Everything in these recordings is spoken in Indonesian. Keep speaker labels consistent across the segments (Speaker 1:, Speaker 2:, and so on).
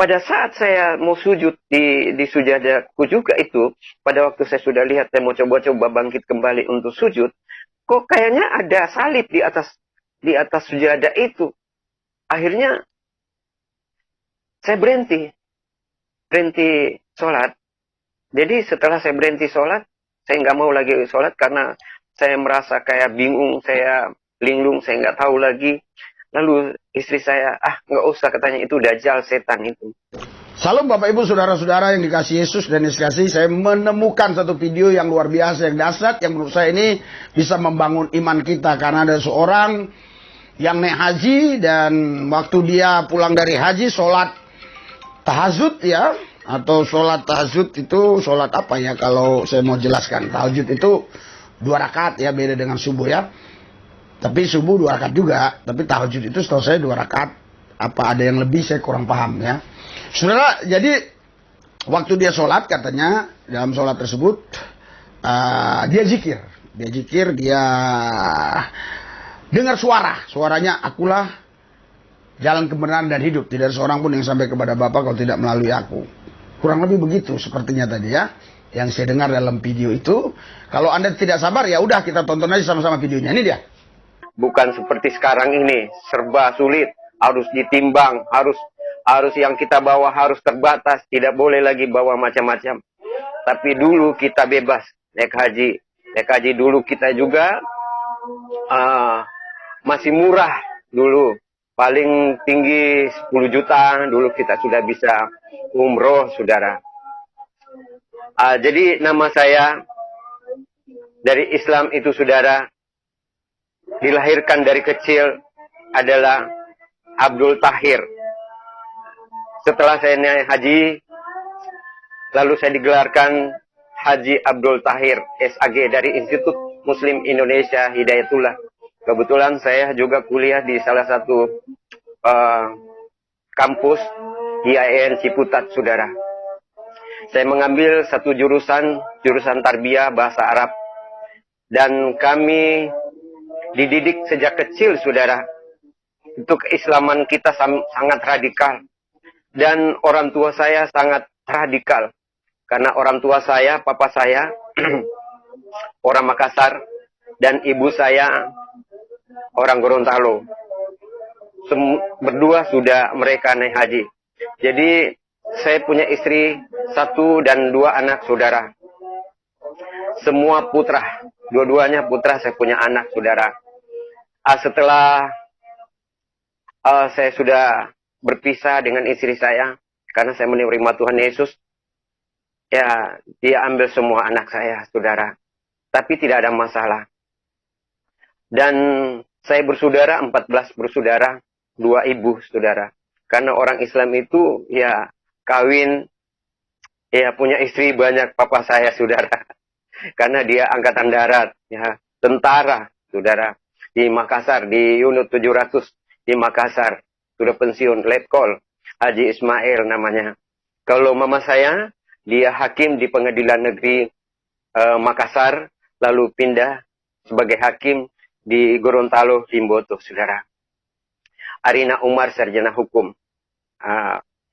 Speaker 1: pada saat saya mau sujud di sujadaku juga itu, pada waktu saya sudah lihat saya mau coba-coba bangkit kembali untuk sujud, kok kayaknya ada salib di atas sujadah itu. Akhirnya saya berhenti sholat. Jadi setelah saya berhenti sholat, saya nggak mau lagi sholat karena saya merasa kayak bingung, saya linglung, saya nggak tahu lagi. Lalu istri saya, nggak usah katanya, itu dajjal, setan itu.
Speaker 2: Salam Bapak Ibu Saudara-saudara yang dikasih Yesus dan dikasih, saya menemukan satu video yang luar biasa, yang dahsyat, yang menurut saya ini bisa membangun iman kita. Karena ada seorang yang naik haji dan waktu dia pulang dari haji sholat tahajud ya, atau sholat tahajud itu sholat apa ya kalau saya mau jelaskan. Tahajud itu 2 rakaat ya, beda dengan subuh ya. Tapi subuh 2 rakaat juga, tapi tahajud itu setahu saya 2 rakaat. Apa ada yang lebih saya kurang paham ya. Saudara, jadi waktu dia sholat katanya dalam sholat tersebut dia zikir, dia dengar suaranya, akulah jalan kebenaran dan hidup, tidak ada seorang pun yang sampai kepada Bapa kalau tidak melalui aku. Kurang lebih begitu sepertinya tadi ya, yang saya dengar dalam video itu. Kalau Anda tidak sabar ya udah kita tonton aja sama-sama videonya. Ini dia.
Speaker 1: Bukan seperti sekarang ini, serba sulit, harus ditimbang, harus yang kita bawa harus terbatas, tidak boleh lagi bawa macam-macam. Tapi dulu kita bebas naik haji dulu kita juga masih murah dulu, paling tinggi 10 juta dulu kita sudah bisa umroh, saudara. Jadi nama saya dari Islam itu, saudara, dilahirkan dari kecil adalah Abdul Tahir. Setelah saya naik haji, lalu saya digelarkan Haji Abdul Tahir SAG dari Institut Muslim Indonesia Hidayatullah. Kebetulan saya juga kuliah di salah satu kampus IAIN Ciputat, saudara. Saya mengambil satu jurusan tarbiyah bahasa Arab. Dan kami dididik sejak kecil, saudara. Itu keislaman kita sangat radikal. Dan orang tua saya sangat radikal. Karena orang tua saya, papa saya, orang Makassar. Dan ibu saya, orang Gorontalo. Berdua sudah mereka naik haji. Jadi saya punya istri 1 dan 2 anak, saudara. Semua putra. Dua-duanya putra, saya punya anak, saudara. Setelah saya sudah berpisah dengan istri saya, karena saya menerima Tuhan Yesus, ya dia ambil semua anak saya, saudara. Tapi tidak ada masalah. Dan saya bersaudara, 14 bersaudara, 2 ibu, saudara. Karena orang Islam itu ya kawin, ya punya istri banyak, papa saya, saudara. Karena dia angkatan darat, ya tentara, saudara. Di Makassar, di unit 700 di Makassar, sudah pensiun, letkol, Haji Ismail namanya. Kalau mama saya, dia hakim di Pengadilan Negeri Makassar, lalu pindah sebagai hakim di Gorontalo, Limboto, saudara. Arina Umar, sarjana hukum.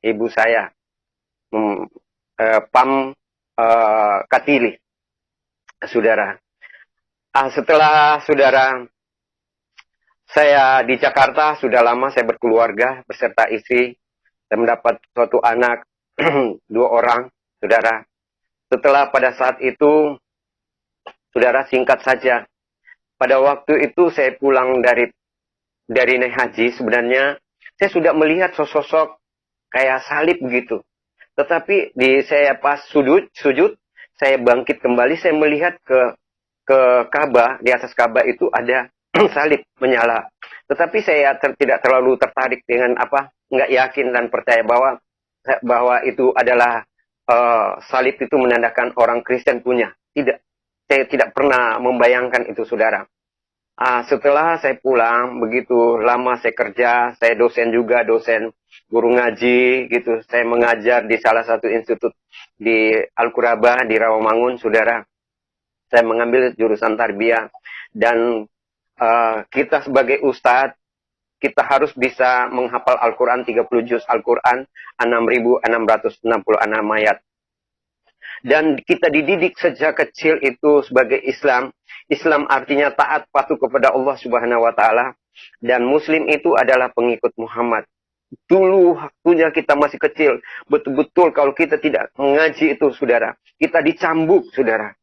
Speaker 1: Ibu saya, Pam Katili, saudara. Setelah, saudara, saya di Jakarta, sudah lama saya berkeluarga beserta istri. Saya mendapat suatu anak, 2 orang, saudara. Setelah pada saat itu, saudara, singkat saja. Pada waktu itu saya pulang dari naik haji, sebenarnya saya sudah melihat sosok kayak salib begitu. Tetapi saya pas sujud, saya bangkit kembali, saya melihat ke Ka'bah, di atas Ka'bah itu ada salib menyala. Tetapi saya tidak terlalu tertarik dengan nggak yakin dan percaya bahwa itu adalah salib itu menandakan orang Kristen punya. Tidak, saya tidak pernah membayangkan itu, saudara. Setelah saya pulang, begitu lama saya kerja, saya dosen juga, dosen guru ngaji gitu. Saya mengajar di salah satu institut di Al-Quraba di Rawamangun, saudara. Saya mengambil jurusan tarbiyah dan kita sebagai ustadz kita harus bisa menghafal Al-Quran 30 juz Al-Quran, 6.666 ayat. Dan kita dididik sejak kecil itu sebagai Islam. Islam artinya taat patuh kepada Allah Subhanahu wa taala, dan muslim itu adalah pengikut Muhammad. Dulu waktunya kita masih kecil, betul-betul kalau kita tidak mengaji itu, saudara, kita dicambuk, saudara.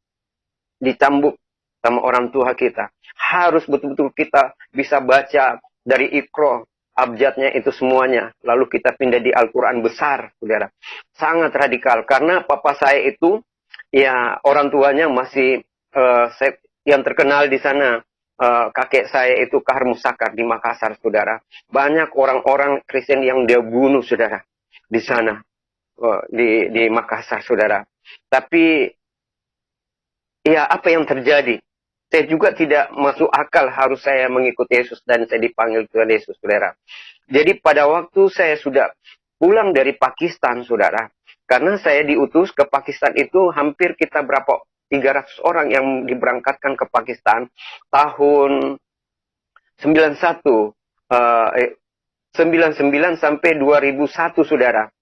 Speaker 1: Dicambuk sama orang tua kita. Harus betul-betul kita bisa baca dari Iqra, abjadnya itu semuanya. Lalu kita pindah di Al-Quran besar, saudara. Sangat radikal. Karena papa saya itu, ya orang tuanya masih, yang terkenal di sana, kakek saya itu Kahar Musakar di Makassar, saudara. Banyak orang-orang Kristen yang dia bunuh, saudara. Di sana, di Makassar, saudara. Tapi, ya apa yang terjadi? Saya juga tidak masuk akal harus saya mengikuti Yesus dan saya dipanggil Tuhan Yesus, saudara. Jadi pada waktu saya sudah pulang dari Pakistan, saudara, karena saya diutus ke Pakistan itu hampir kita berapa 300 orang yang diberangkatkan ke Pakistan tahun 99 sampai 2001, saudara.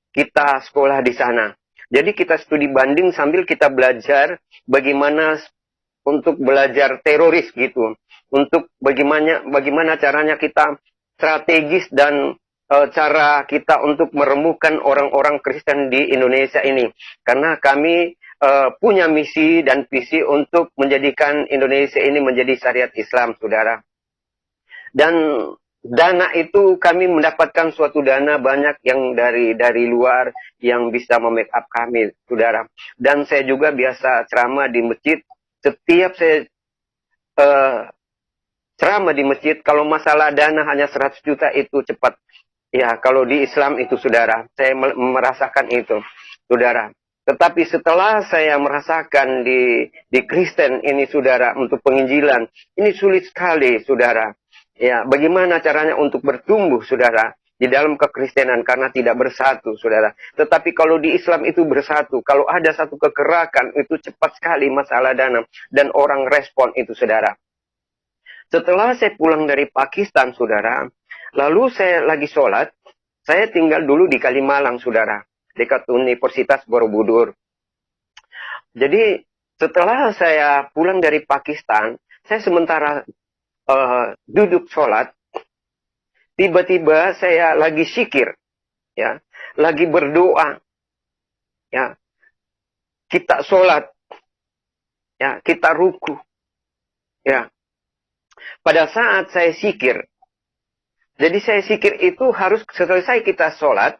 Speaker 1: Kita sekolah di sana. Jadi kita studi banding sambil kita belajar bagaimana untuk belajar teroris gitu. Untuk bagaimana caranya kita strategis dan cara kita untuk meremukkan orang-orang Kristen di Indonesia ini. Karena kami punya misi dan visi untuk menjadikan Indonesia ini menjadi syariat Islam, saudara. Dan dana itu kami mendapatkan suatu dana banyak yang dari luar yang bisa memake-up kami, saudara. Dan saya juga biasa ceramah di masjid. Setiap saya ceramah di masjid, kalau masalah dana hanya 100 juta itu cepat. Ya, kalau di Islam itu, saudara, saya merasakan itu, saudara. Tetapi setelah saya merasakan di Kristen ini, saudara, untuk penginjilan, ini sulit sekali, saudara. Ya, bagaimana caranya untuk bertumbuh, saudara, di dalam kekristenan karena tidak bersatu, saudara. Tetapi kalau di Islam itu bersatu, kalau ada satu kegerakan itu cepat sekali masalah dana dan orang respon itu, saudara. Setelah saya pulang dari Pakistan, saudara, lalu saya lagi sholat, saya tinggal dulu di Kalimalang, saudara, dekat Universitas Borobudur. Jadi setelah saya pulang dari Pakistan, saya sementara duduk sholat, tiba-tiba saya lagi zikir, ya, lagi berdoa, ya, kita sholat, ya, kita ruku, ya. Pada saat saya zikir, jadi saya zikir itu harus selesai kita sholat,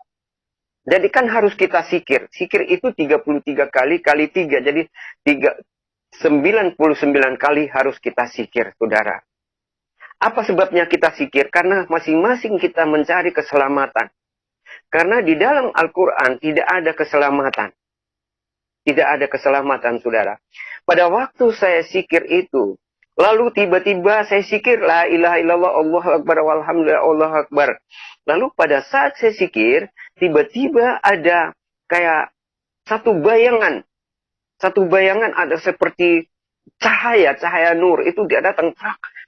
Speaker 1: jadi kan harus kita zikir. Zikir itu 33 kali 3, jadi 99 kali harus kita zikir, saudara. Apa sebabnya kita zikir? Karena masing-masing kita mencari keselamatan. Karena di dalam Al-Quran tidak ada keselamatan. Tidak ada keselamatan, saudara. Pada waktu saya zikir itu, lalu tiba-tiba saya zikir, la ilaha illallah, Allahu Akbar, walhamdulillah, Allahu Akbar. Lalu pada saat saya zikir, tiba-tiba ada kayak satu bayangan. Satu bayangan ada seperti cahaya nur. Itu dia datang,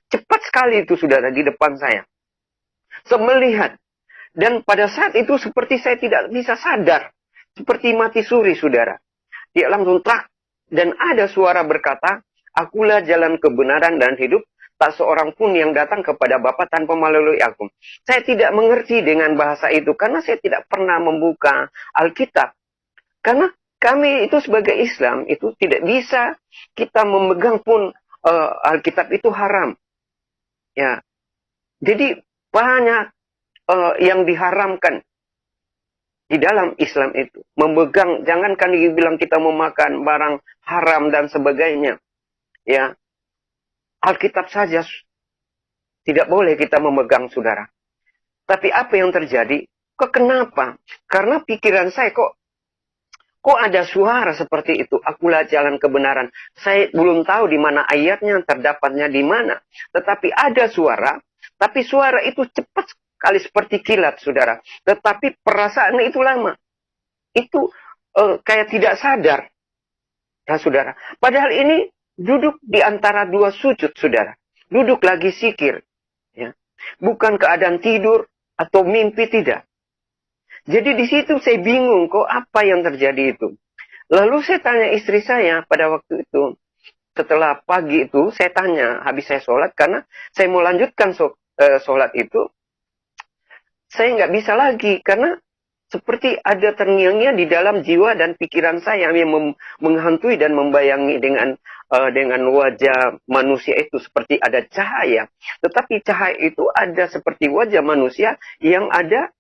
Speaker 1: cepat sekali itu, saudara, di depan saya. Saya melihat. Dan pada saat itu seperti saya tidak bisa sadar. Seperti mati suri, saudara. Dia langsung trak. Dan ada suara berkata, akulah jalan kebenaran dan hidup. Tak seorang pun yang datang kepada Bapa tanpa melalui aku. Saya tidak mengerti dengan bahasa itu. Karena saya tidak pernah membuka Alkitab. Karena kami itu sebagai Islam, itu tidak bisa kita memegang pun Alkitab itu haram. Ya, jadi banyak yang diharamkan di dalam Islam itu. Memegang, jangankan dibilang kita memakan barang haram dan sebagainya. Ya, Alkitab saja tidak boleh kita memegang, saudara. Tapi apa yang terjadi? Kenapa? Karena pikiran saya kok ada suara seperti itu? Akulah jalan kebenaran. Saya belum tahu di mana ayatnya, terdapatnya di mana. Tetapi ada suara, tapi suara itu cepat sekali seperti kilat, saudara. Tetapi perasaan itu lama. Itu kayak tidak sadar. Nah, saudara. Padahal ini duduk di antara dua sujud, saudara. Duduk lagi zikir. Ya. Bukan keadaan tidur atau mimpi, tidak. Jadi di situ saya bingung, kok apa yang terjadi itu. Lalu saya tanya istri saya pada waktu itu, setelah pagi itu saya tanya, habis saya sholat, karena saya mau lanjutkan sholat itu, saya nggak bisa lagi, karena seperti ada terngiang-ngiang di dalam jiwa dan pikiran saya yang menghantui dan membayangi dengan wajah manusia itu seperti ada cahaya. Tetapi cahaya itu ada seperti wajah manusia yang ada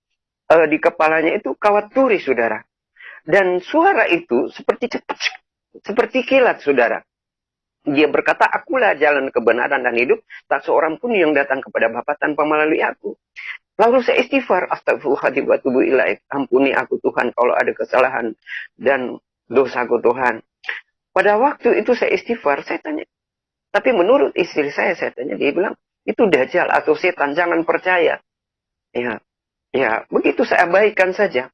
Speaker 1: di kepalanya itu kawat turis, saudara. Dan suara itu seperti cepat, seperti kilat, saudara. Dia berkata, akulah jalan kebenaran dan hidup, tak seorang pun yang datang kepada Bapa tanpa melalui aku. Lalu saya istighfar, astagfirullahaladzim wa atubu ilaik. Ampuni aku Tuhan kalau ada kesalahan dan dosaku Tuhan. Pada waktu itu saya istighfar, saya tanya. Tapi menurut istri saya tanya, dia bilang, itu dajjal atau setan, jangan percaya. Ya, begitu saya abaikan saja.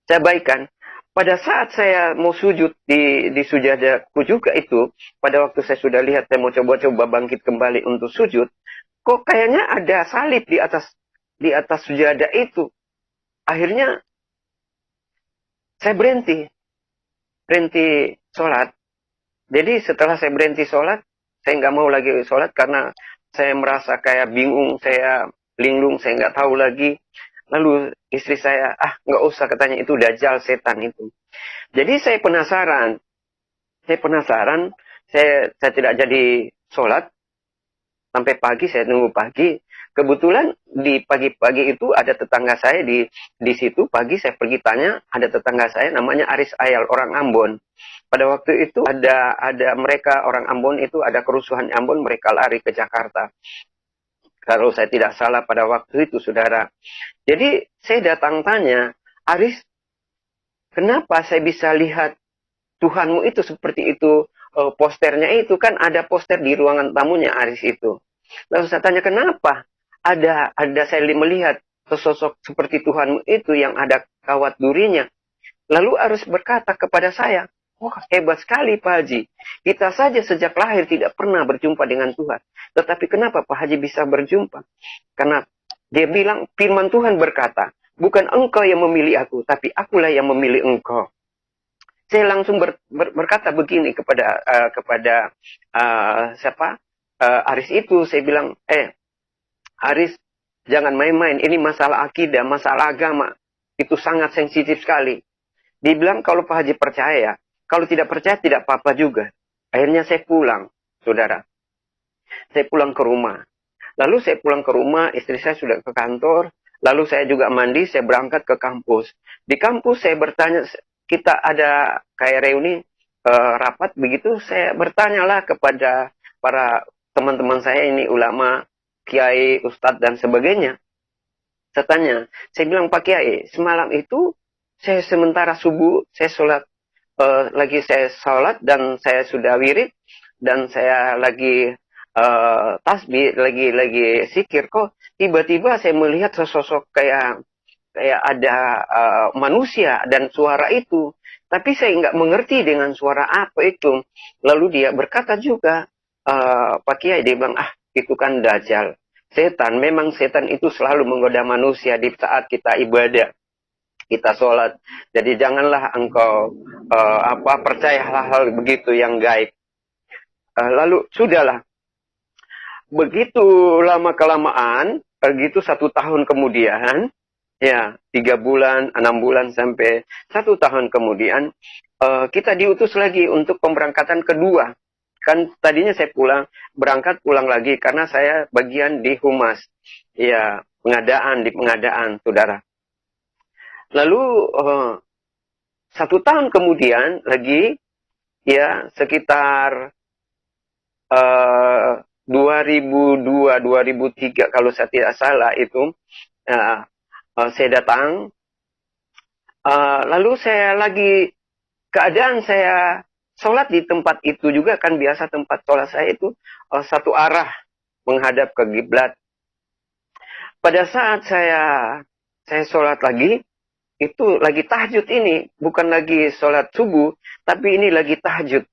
Speaker 1: Saya abaikan. Pada saat saya mau sujud di sujadaku juga itu, pada waktu saya sudah lihat, saya mau coba-coba bangkit kembali untuk sujud, kok kayaknya ada salib di atas sujadah itu. Akhirnya saya berhenti sholat. Jadi setelah saya berhenti sholat, saya nggak mau lagi sholat karena saya merasa kayak bingung, saya linglung, saya nggak tahu lagi. Lalu istri saya, nggak usah, katanya itu dajjal, setan itu. Jadi saya penasaran, saya tidak jadi sholat. Sampai pagi, saya tunggu pagi. Kebetulan di pagi-pagi itu ada tetangga saya di situ. Pagi saya pergi tanya, ada tetangga saya namanya Aris Ayal, orang Ambon. Pada waktu itu ada mereka orang Ambon itu ada kerusuhan Ambon, mereka lari ke Jakarta. Kalau saya tidak salah pada waktu itu, saudara. Jadi saya datang tanya, Aris, kenapa saya bisa lihat Tuhanmu itu seperti itu? Posternya itu kan ada poster di ruangan tamunya Aris itu. Lalu saya tanya, kenapa? Ada saya melihat sosok seperti Tuhanmu itu yang ada kawat durinya. Lalu Aris berkata kepada saya, wah, hebat sekali Pak Haji. Kita saja sejak lahir tidak pernah berjumpa dengan Tuhan. Tetapi kenapa Pak Haji bisa berjumpa? Karena dia bilang, firman Tuhan berkata, bukan engkau yang memilih aku, tapi akulah yang memilih engkau. Saya langsung berkata begini kepada Aris itu. Saya bilang, Aris, jangan main-main. Ini masalah akidah, masalah agama. Itu sangat sensitif sekali. Dia bilang, kalau Pak Haji percaya, kalau tidak percaya tidak apa-apa juga. Akhirnya saya pulang, saudara. Saya pulang ke rumah. Lalu saya pulang ke rumah, istri saya sudah ke kantor. Lalu saya juga mandi, saya berangkat ke kampus. Di kampus saya bertanya, kita ada kayak reuni rapat begitu, saya bertanyalah kepada para teman-teman saya ini, ulama, kiai, ustadz, dan sebagainya. Saya tanya, saya bilang, Pak Kiai, semalam itu saya sementara subuh, saya sholat, saya sholat dan saya sudah wirid, dan saya lagi tasbih, lagi zikir, kok tiba-tiba saya melihat sosok kayak ada manusia dan suara itu. Tapi saya nggak mengerti dengan suara apa itu. Lalu dia berkata juga, Pak Kiai, dia bilang, itu kan dajjal. Setan, memang setan itu selalu menggoda manusia di saat kita ibadah, kita sholat. Jadi janganlah engkau percaya hal-hal begitu yang gaib. Lalu sudahlah. Begitu lama-kelamaan, begitu 1 tahun kemudian, ya 3 bulan, 6 bulan, sampai 1 tahun kemudian, kita diutus lagi untuk pemberangkatan kedua. Kan tadinya saya berangkat pulang lagi karena saya bagian di humas. Ya, di pengadaan, saudara. Lalu 1 tahun kemudian lagi, ya sekitar 2002-2003 kalau saya tidak salah itu, saya datang. Lalu saya lagi, keadaan saya sholat di tempat itu juga, kan biasa tempat sholat saya itu satu arah menghadap ke kiblat. Pada saat saya sholat lagi, itu lagi tahajud ini, bukan lagi sholat subuh, tapi ini lagi tahajud.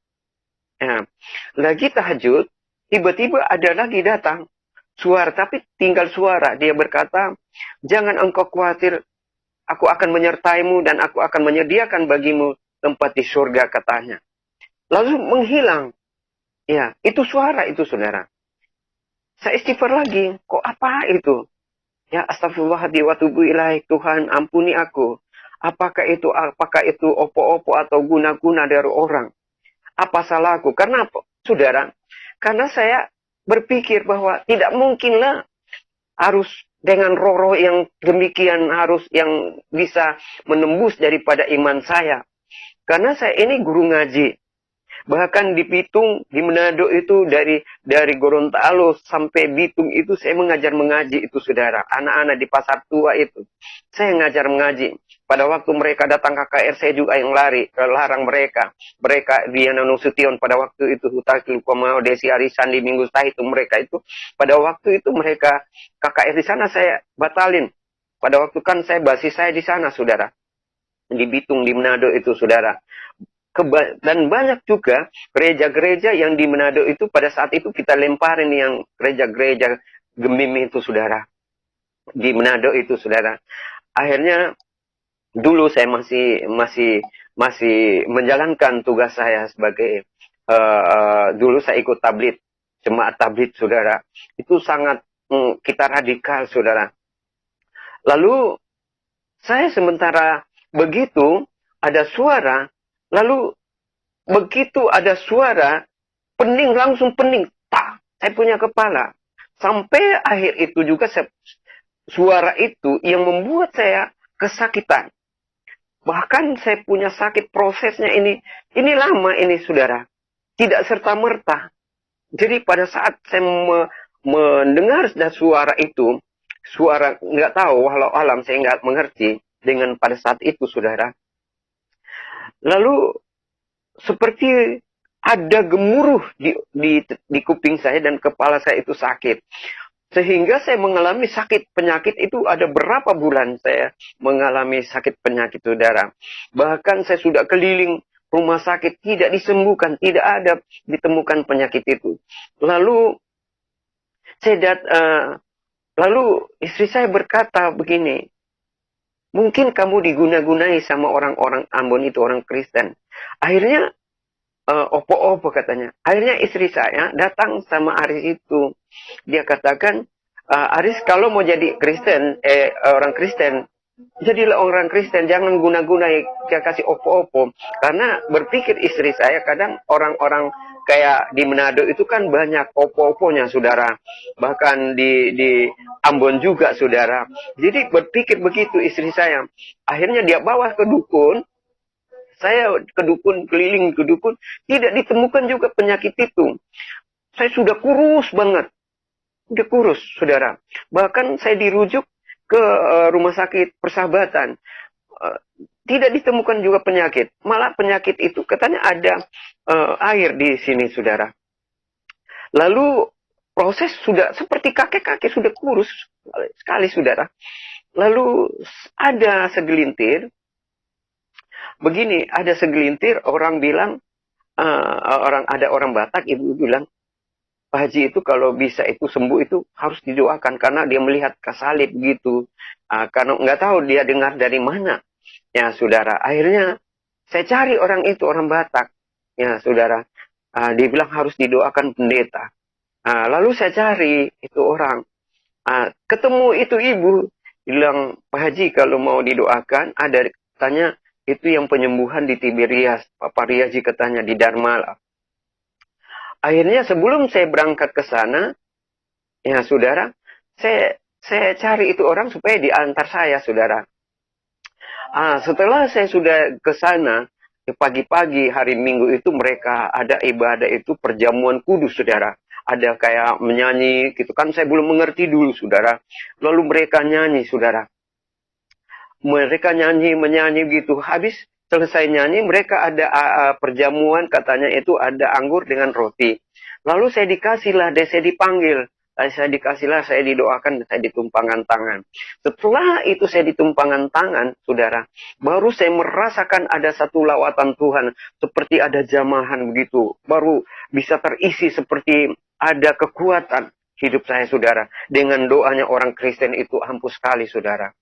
Speaker 1: Ya, lagi tahajud, tiba-tiba ada lagi datang suara, tapi tinggal suara. Dia berkata, jangan engkau khawatir, aku akan menyertaimu dan aku akan menyediakan bagimu tempat di surga, katanya. Lalu menghilang. Ya, itu suara itu, saudara. Saya istighfar lagi, kok apa itu? Ya, astagfirullahaladzim wa tubu ilaih, Tuhan ampuni aku. Apakah itu opo-opo atau guna-guna dari orang? Apa salahku? Karena apa? Saudara, karena saya berpikir bahwa tidak mungkinlah harus dengan roh-roh yang demikian, harus yang bisa menembus daripada iman saya. Karena saya ini guru ngaji. Bahkan di Bitung, di Manado itu dari Gorontalo sampai Bitung itu saya mengaji itu, saudara. Anak-anak di Pasar Tua itu. Saya ngajar mengaji. Pada waktu mereka datang KKR, saya juga yang larang mereka. Mereka Diana Nasution pada waktu itu, Hutakil Komao, Desi Arisan di Minggu Tah itu, mereka itu. Pada waktu itu mereka KKR di sana saya batalin. Pada waktu kan saya basis saya di sana, saudara. Di Bitung, di Manado itu, saudara. Dan banyak juga gereja-gereja yang di Manado itu pada saat itu kita lemparin yang gereja-gereja Gemim itu, saudara. Di Manado itu, saudara. Akhirnya dulu saya masih menjalankan tugas saya sebagai dulu saya ikut tablit, jemaat tablit, saudara. Itu sangat kita radikal, saudara. Lalu saya sementara begitu ada suara. Lalu begitu ada suara, pening, langsung pening. Tak, saya punya kepala. Sampai akhir itu juga suara itu yang membuat saya kesakitan. Bahkan saya punya sakit prosesnya ini lama ini, saudara. Tidak serta-merta. Jadi pada saat saya mendengar suara itu, suara nggak tahu, walau alam saya nggak mengerti dengan pada saat itu, saudara. Lalu seperti ada gemuruh di kuping saya dan kepala saya itu sakit. Sehingga saya mengalami sakit penyakit itu ada berapa bulan saya mengalami sakit penyakit, saudara. Bahkan saya sudah keliling rumah sakit, tidak disembuhkan, tidak ada ditemukan penyakit itu. Lalu lalu istri saya berkata begini, mungkin kamu diguna-gunai sama orang-orang Ambon itu, orang Kristen. Akhirnya, opo-opo katanya. Akhirnya istri saya datang sama Aris itu. Dia katakan, Aris kalau mau jadi Kristen, orang Kristen, jadilah orang Kristen. Jangan guna-gunai, kasih opo-opo. Karena berpikir istri saya, kadang orang-orang kayak di Manado itu kan banyak opo-oponya, saudara. Bahkan di Ambon juga, saudara. Jadi berpikir begitu istri saya. Akhirnya dia bawa ke dukun. Saya ke dukun, keliling ke dukun. Tidak ditemukan juga penyakit itu. Saya sudah kurus banget. Sudah kurus, saudara. Bahkan saya dirujuk ke rumah sakit Persahabatan. Tidak ditemukan juga penyakit. Malah penyakit itu katanya ada air di sini, saudara. Lalu proses sudah seperti kakek-kakek sudah kurus sekali, saudara. Lalu ada segelintir. Begini, ada segelintir orang bilang, ada orang Batak, ibu bilang, Pak Haji itu kalau bisa itu sembuh itu harus didoakan karena dia melihat kasalib gitu. Karena nggak tahu dia dengar dari mana. Ya, saudara. Akhirnya saya cari orang itu, orang Batak. Ya, saudara. Dia bilang harus didoakan pendeta. Lalu saya cari itu orang. Ketemu itu ibu. Bilang, Pak Haji kalau mau didoakan, ada katanya itu yang penyembuhan di Tiberias. Pak Riaji katanya di Dharma. Akhirnya sebelum saya berangkat ke sana, ya saudara, saya cari itu orang supaya diantar saya, saudara. Setelah saya sudah ke sana, pagi-pagi hari Minggu itu mereka ada ibadah itu perjamuan kudus, saudara. Ada kayak menyanyi gitu kan, saya belum mengerti dulu, saudara. Lalu mereka nyanyi, saudara. Mereka menyanyi gitu. Habis selesai nyanyi, mereka ada perjamuan, katanya itu ada anggur dengan roti. Lalu saya dipanggil. Saya didoakan, saya ditumpangkan tangan. Setelah itu saya ditumpangkan tangan, saudara, baru saya merasakan ada satu lawatan Tuhan, seperti ada jamahan begitu. Baru bisa terisi seperti ada kekuatan. hidup saya, saudara. Dengan doanya orang Kristen itu ampuh sekali, saudara.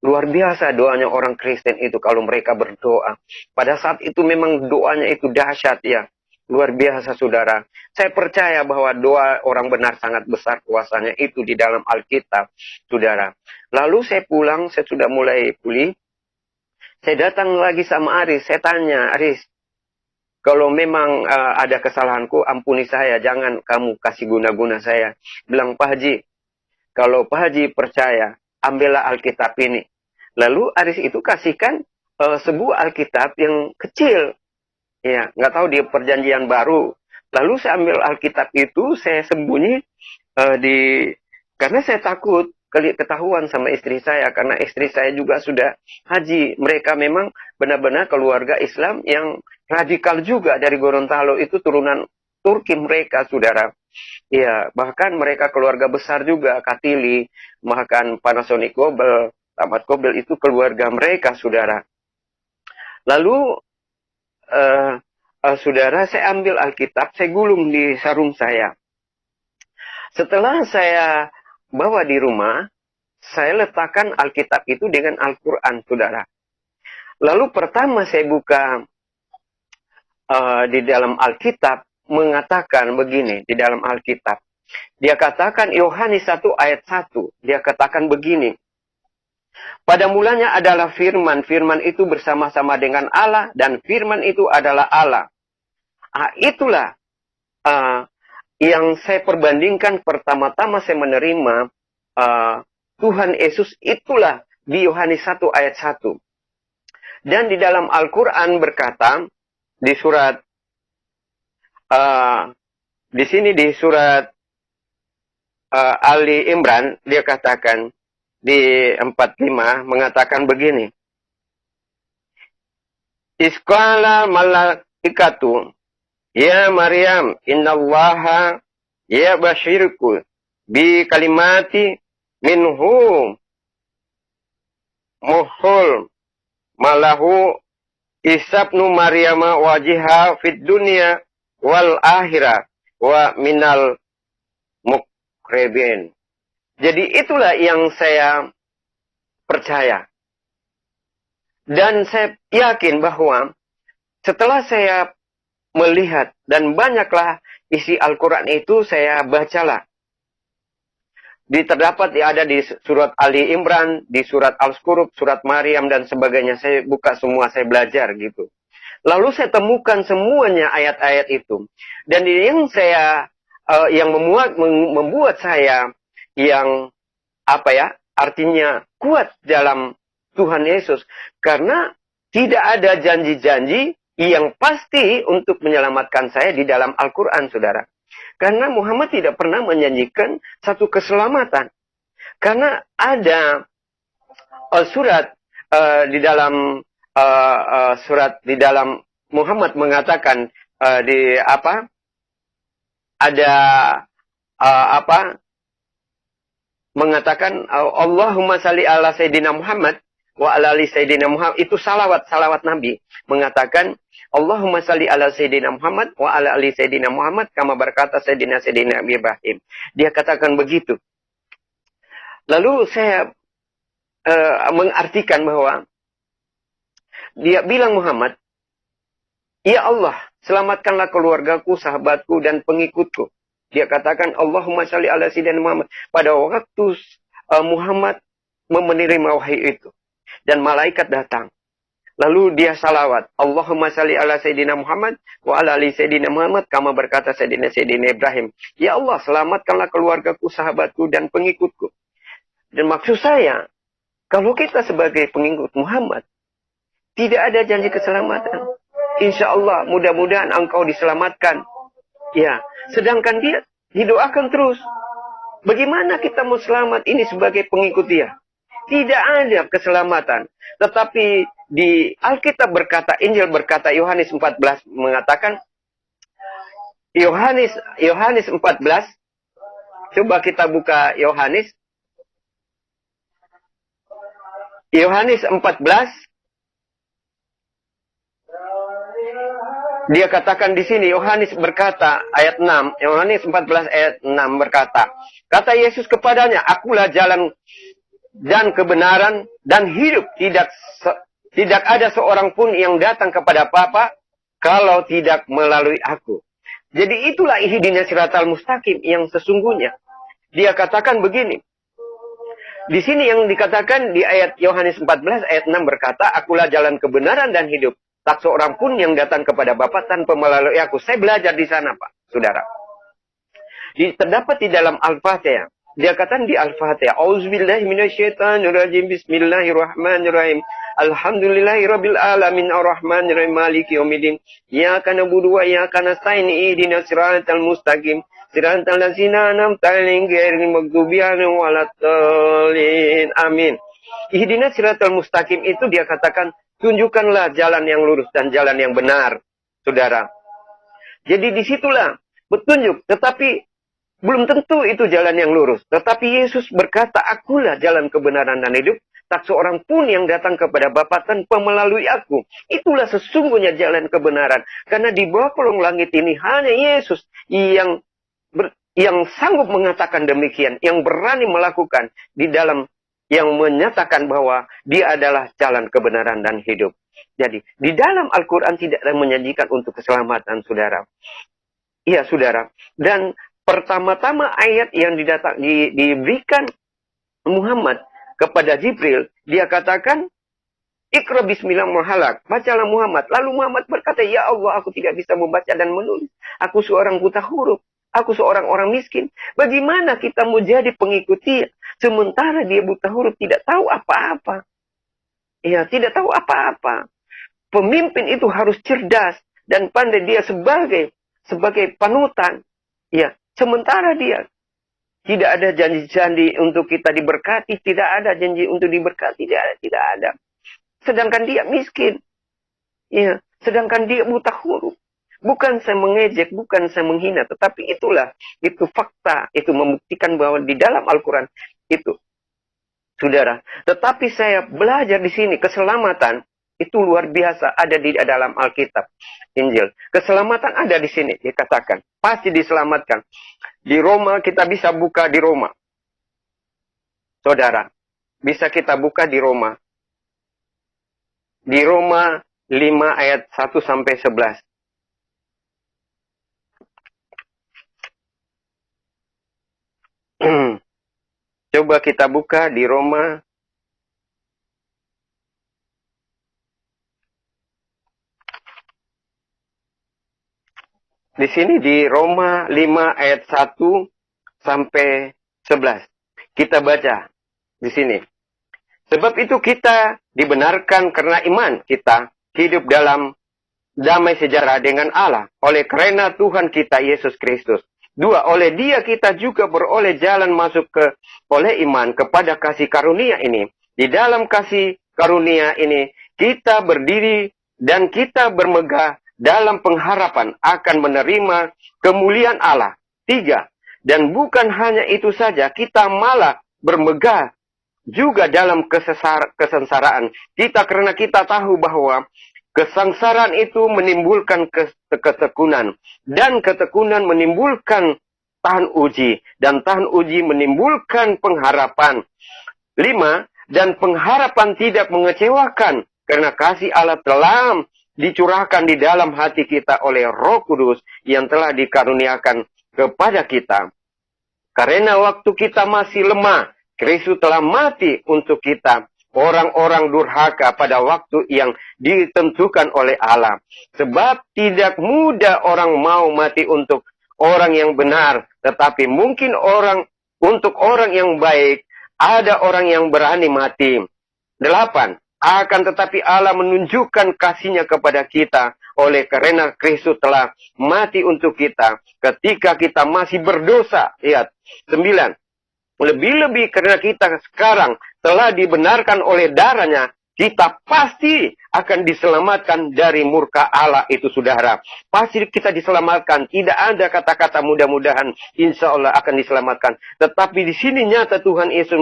Speaker 1: Luar biasa doanya orang Kristen itu kalau mereka berdoa. Pada saat itu memang doanya itu dahsyat ya. Luar biasa, saudara. Saya percaya bahwa doa orang benar sangat besar kuasanya itu di dalam Alkitab, saudara. Lalu saya pulang, saya sudah mulai pulih. Saya datang lagi sama Aris, saya tanya, Aris, kalau memang ada kesalahanku, ampuni saya, jangan kamu kasih guna-guna saya. Bilang, Pak Haji, kalau Pak Haji percaya, ambillah Alkitab ini. Lalu Aris itu kasihkan sebuah Alkitab yang kecil. Ya, nggak tahu di perjanjian baru. Lalu saya ambil Alkitab itu, saya sembunyi karena saya takut ketahuan sama istri saya. Karena istri saya juga sudah haji. Mereka memang benar-benar keluarga Islam yang radikal juga dari Gorontalo. Itu turunan Turki mereka, saudara. Ya, bahkan mereka keluarga besar juga, Katili, bahkan Panasonic Gobel, Tamat Gobel itu keluarga mereka, saudara. Lalu, saudara, saya ambil Alkitab, saya gulung di sarung saya. Setelah saya bawa di rumah, saya letakkan Alkitab itu dengan Al-Quran, saudara. Lalu pertama saya buka di dalam Alkitab, mengatakan begini di dalam Alkitab. Dia katakan Yohanes 1 ayat 1. Dia katakan begini. Pada mulanya adalah firman. Firman itu bersama-sama dengan Allah. Dan firman itu adalah Allah. Itulah yang saya perbandingkan pertama-tama saya menerima Tuhan Yesus. Itulah di Yohanes 1 ayat 1. Dan di dalam Al-Quran berkata di surat di sini di surat Ali Imran, dia katakan di 45 mengatakan begini. Isqala malaikatu ya Maryam innallaha ya basyirku bi kalimati minhu muhul malahu isabnu Maryama wajiha fid dunya wal akhirah wa minal muqrabin. Jadi itulah yang saya percaya. Dan saya yakin bahwa setelah saya melihat dan banyaklah isi Al-Quran itu saya bacalah. Terdapat ada di surat Ali Imran, di surat Al-Zukhruf, surat Maryam dan sebagainya. Saya buka semua, saya belajar gitu. Lalu saya temukan semuanya ayat-ayat itu. Dan yang saya yang membuat saya yang artinya kuat dalam Tuhan Yesus, karena tidak ada janji-janji yang pasti untuk menyelamatkan saya di dalam Al-Quran, saudara. Karena Muhammad tidak pernah menjanjikan satu keselamatan. Karena ada surat di dalam surat di dalam Muhammad mengatakan mengatakan Allahumma salli ala Sayyidina Muhammad wa ala ali Sayyidina Muhammad. Itu salawat Nabi. Mengatakan Allahumma salli ala Sayyidina Muhammad wa ala ali Sayyidina Muhammad kama berkata Sayyidina Ibrahim. Dia katakan begitu. Lalu saya mengartikan bahwa dia bilang Muhammad, ya Allah, selamatkanlah keluargaku, sahabatku, dan pengikutku. Dia katakan, Allahumma salli ala Sayyidina Muhammad. Pada waktu Muhammad menerima wahyu itu. Dan malaikat datang. Lalu dia salawat. Allahumma salli ala Sayyidina Muhammad wa ala ali Sayyidina Muhammad. Kama berkata Sayyidina Ibrahim. Ya Allah, selamatkanlah keluargaku, sahabatku, dan pengikutku. Dan maksud saya, kalau kita sebagai pengikut Muhammad, tidak ada janji keselamatan. Insya Allah, mudah-mudahan engkau diselamatkan. Ya, sedangkan dia didoakan terus. Bagaimana kita mau selamat ini sebagai pengikut dia? Tidak ada keselamatan. Tetapi di Alkitab berkata, Injil berkata, Yohanes 14 mengatakan, Yohanes 14, coba kita buka Yohanes 14, Dia katakan di sini, Yohanes berkata, ayat 6, Yohanes 14 ayat 6 berkata, kata Yesus kepadanya, akulah jalan dan kebenaran dan hidup. Tidak ada seorang pun yang datang kepada Bapa kalau tidak melalui aku. Jadi itulah ihdinas siratal mustaqim yang sesungguhnya. Dia katakan begini. Di sini yang dikatakan di ayat Yohanes 14 ayat 6 berkata, akulah jalan kebenaran dan hidup. Tak seorang pun yang datang kepada Bapa tanpa melalui aku. Saya belajar di sana, Pak, saudara. Terdapat di dalam Al-Fatihah. Dia katakan di Al-Fatihah, Auzubillahi minasyaitonirrajim, Bismillahirrahmanirrahim. Alhamdulillahirabbil alamin arrahmanirrahim maliki yaumiddin. Iyyaka na'budu wa iyyaka nasta'in ihdinas siratal mustaqim. Siratal ladzina an'amta 'alaihim ghairil maghdubi 'alaihim waladdallin. Amin. Ihdinas siratal mustaqim itu dia katakan, tunjukkanlah jalan yang lurus dan jalan yang benar, saudara. Jadi disitulah petunjuk, tetapi belum tentu itu jalan yang lurus. Tetapi Yesus berkata, akulah jalan kebenaran dan hidup. Tak seorang pun yang datang kepada Bapa tanpa melalui aku. Itulah sesungguhnya jalan kebenaran. Karena di bawah kolong langit ini hanya Yesus yang sanggup mengatakan demikian. Yang berani melakukan di dalam yang menyatakan bahwa dia adalah jalan kebenaran dan hidup. Jadi, di dalam Al-Quran tidak ada menyajikan untuk keselamatan, saudara. Iya, saudara. Dan pertama-tama ayat yang diberikan Muhammad kepada Jibril, dia katakan, Iqra bismillah muhalak, bacalah Muhammad. Lalu Muhammad berkata, ya Allah, aku tidak bisa membaca dan menulis. Aku seorang buta huruf. Aku seorang orang miskin. Bagaimana kita mau jadi pengikut dia? Sementara dia buta huruf, tidak tahu apa-apa. Ya, tidak tahu apa-apa. Pemimpin itu harus cerdas dan pandai, dia sebagai panutan. Ya, sementara dia tidak ada janji-janji untuk kita diberkati, tidak ada janji untuk diberkati, tidak ada. Sedangkan dia miskin. Ya, sedangkan dia buta huruf. Bukan saya mengejek, bukan saya menghina, tetapi itu fakta, itu membuktikan bahwa di dalam Al-Quran itu, saudara. Tetapi saya belajar di sini, keselamatan itu luar biasa ada di dalam Alkitab, Injil. Keselamatan ada di sini, dikatakan. Pasti diselamatkan. Di Roma, kita bisa buka di Roma. Saudara, bisa kita buka di Roma. Di Roma 5 ayat 1 sampai 11. Coba kita buka di Roma. Di sini di Roma 5 ayat 1 sampai 11. Kita baca di sini. Sebab itu kita dibenarkan karena iman kita hidup dalam damai sejahtera dengan Allah oleh karena Tuhan kita Yesus Kristus. 2, oleh dia kita juga beroleh jalan masuk oleh iman kepada kasih karunia ini. Di dalam kasih karunia ini, kita berdiri dan kita bermegah dalam pengharapan akan menerima kemuliaan Allah. 3, dan bukan hanya itu saja, kita malah bermegah juga dalam kesengsaraan kita, karena kita tahu bahwa kesengsaraan itu menimbulkan ketekunan. Dan ketekunan menimbulkan tahan uji. Dan tahan uji menimbulkan pengharapan. 5. Dan pengharapan tidak mengecewakan. Karena kasih Allah telah dicurahkan di dalam hati kita oleh Roh Kudus yang telah dikaruniakan kepada kita. Karena waktu kita masih lemah, Kristus telah mati untuk kita. Orang-orang durhaka pada waktu yang ditentukan oleh Allah. Sebab tidak mudah orang mau mati untuk orang yang benar. Tetapi mungkin untuk orang yang baik, ada orang yang berani mati. 8. Akan tetapi Allah menunjukkan kasih-Nya kepada kita. Oleh karena Kristus telah mati untuk kita. Ketika kita masih berdosa. Lihat. 9. Lebih-lebih karena kita sekarang telah dibenarkan oleh darah-Nya, kita pasti akan diselamatkan dari murka Allah itu, saudara. Pasti kita diselamatkan. Tidak ada kata-kata mudah-mudahan insya Allah akan diselamatkan. Tetapi di sini nyata Tuhan Yesus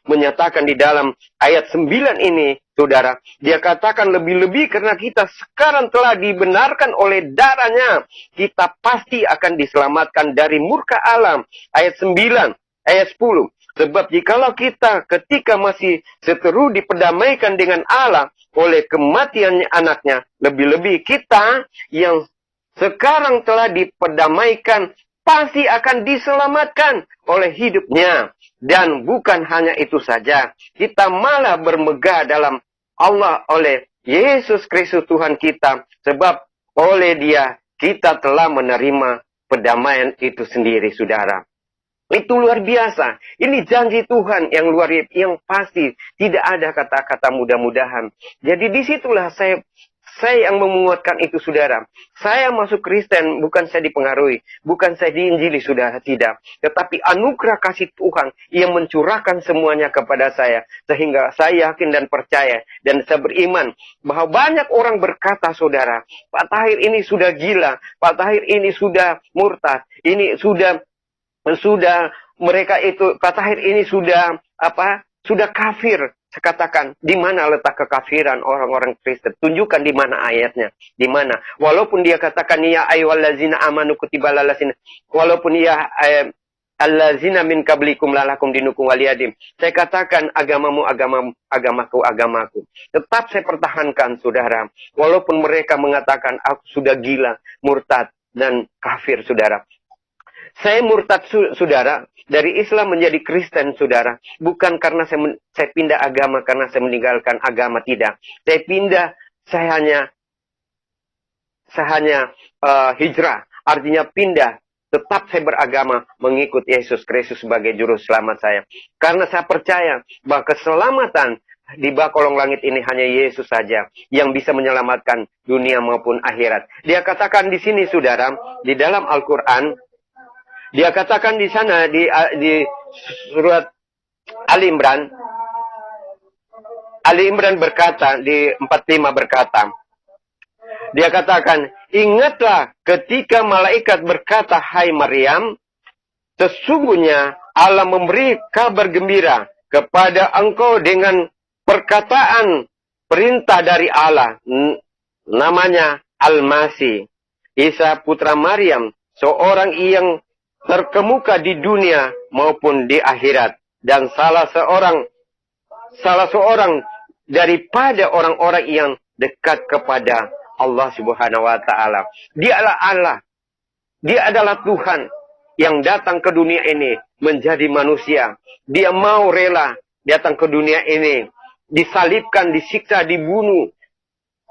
Speaker 1: menyatakan di dalam ayat 9 ini, saudara. Dia katakan lebih-lebih karena kita sekarang telah dibenarkan oleh darahnya. Kita pasti akan diselamatkan dari murka Allah. Ayat 9, ayat 10. Sebab jikalau kita ketika masih seteru diperdamaikan dengan Allah oleh kematian anaknya, lebih-lebih kita yang sekarang telah diperdamaikan pasti akan diselamatkan oleh hidupnya. Dan bukan hanya itu saja, kita malah bermegah dalam Allah oleh Yesus Kristus Tuhan kita. Sebab oleh Dia kita telah menerima perdamaian itu sendiri, saudara. Itu luar biasa. Ini janji Tuhan yang luar biasa, yang pasti. Tidak ada kata-kata mudah-mudahan. Jadi disitulah saya yang menguatkan itu, saudara. Saya masuk Kristen, bukan saya dipengaruhi. Bukan saya diinjili, saudara. Tidak. Tetapi anugerah kasih Tuhan yang mencurahkan semuanya kepada saya. Sehingga saya yakin dan percaya. Dan saya beriman bahwa banyak orang berkata, saudara, Pak Tahir ini sudah gila. Pak Tahir ini sudah murtad. Ini sudah mereka itu, Pak Tahir ini sudah kafir. Saya katakan, di mana letak kekafiran orang-orang Kristen? Tunjukkan di mana ayatnya, di mana. Walaupun dia katakan ya ayyuhallazina amanu kutiba lalasin, walaupun ya allazina min qablikum lalakum dinukum waliyadim. Saya katakan agamamu agamamu, agamaku agamaku. Tetap saya pertahankan, saudara. Walaupun mereka mengatakan aku sudah gila, murtad dan kafir, saudara. Saya murtad, saudara, dari Islam menjadi Kristen, saudara. Bukan karena saya pindah agama, karena saya meninggalkan agama, tidak. Saya hanya hijrah, artinya pindah. Tetap saya beragama mengikut Yesus Kristus sebagai juru selamat saya. Karena saya percaya bahwa keselamatan di bawah kolong langit ini hanya Yesus saja yang bisa menyelamatkan dunia maupun akhirat. Dia katakan di sini, saudara, di dalam Al-Quran, dia katakan di sana di surat Ali Imran berkata di 45 berkata, dia katakan, ingatlah ketika malaikat berkata, hai Maryam, sesungguhnya Allah memberi kabar gembira kepada engkau dengan perkataan perintah dari Allah, namanya Al-Masih, Isa putra Maryam, seorang yang terkemuka di dunia maupun di akhirat, dan salah seorang daripada orang-orang yang dekat kepada Allah Subhanahu wa taala. Dialah Allah. Dia adalah Tuhan yang datang ke dunia ini menjadi manusia. Dia mau rela datang ke dunia ini, disalibkan, disiksa, dibunuh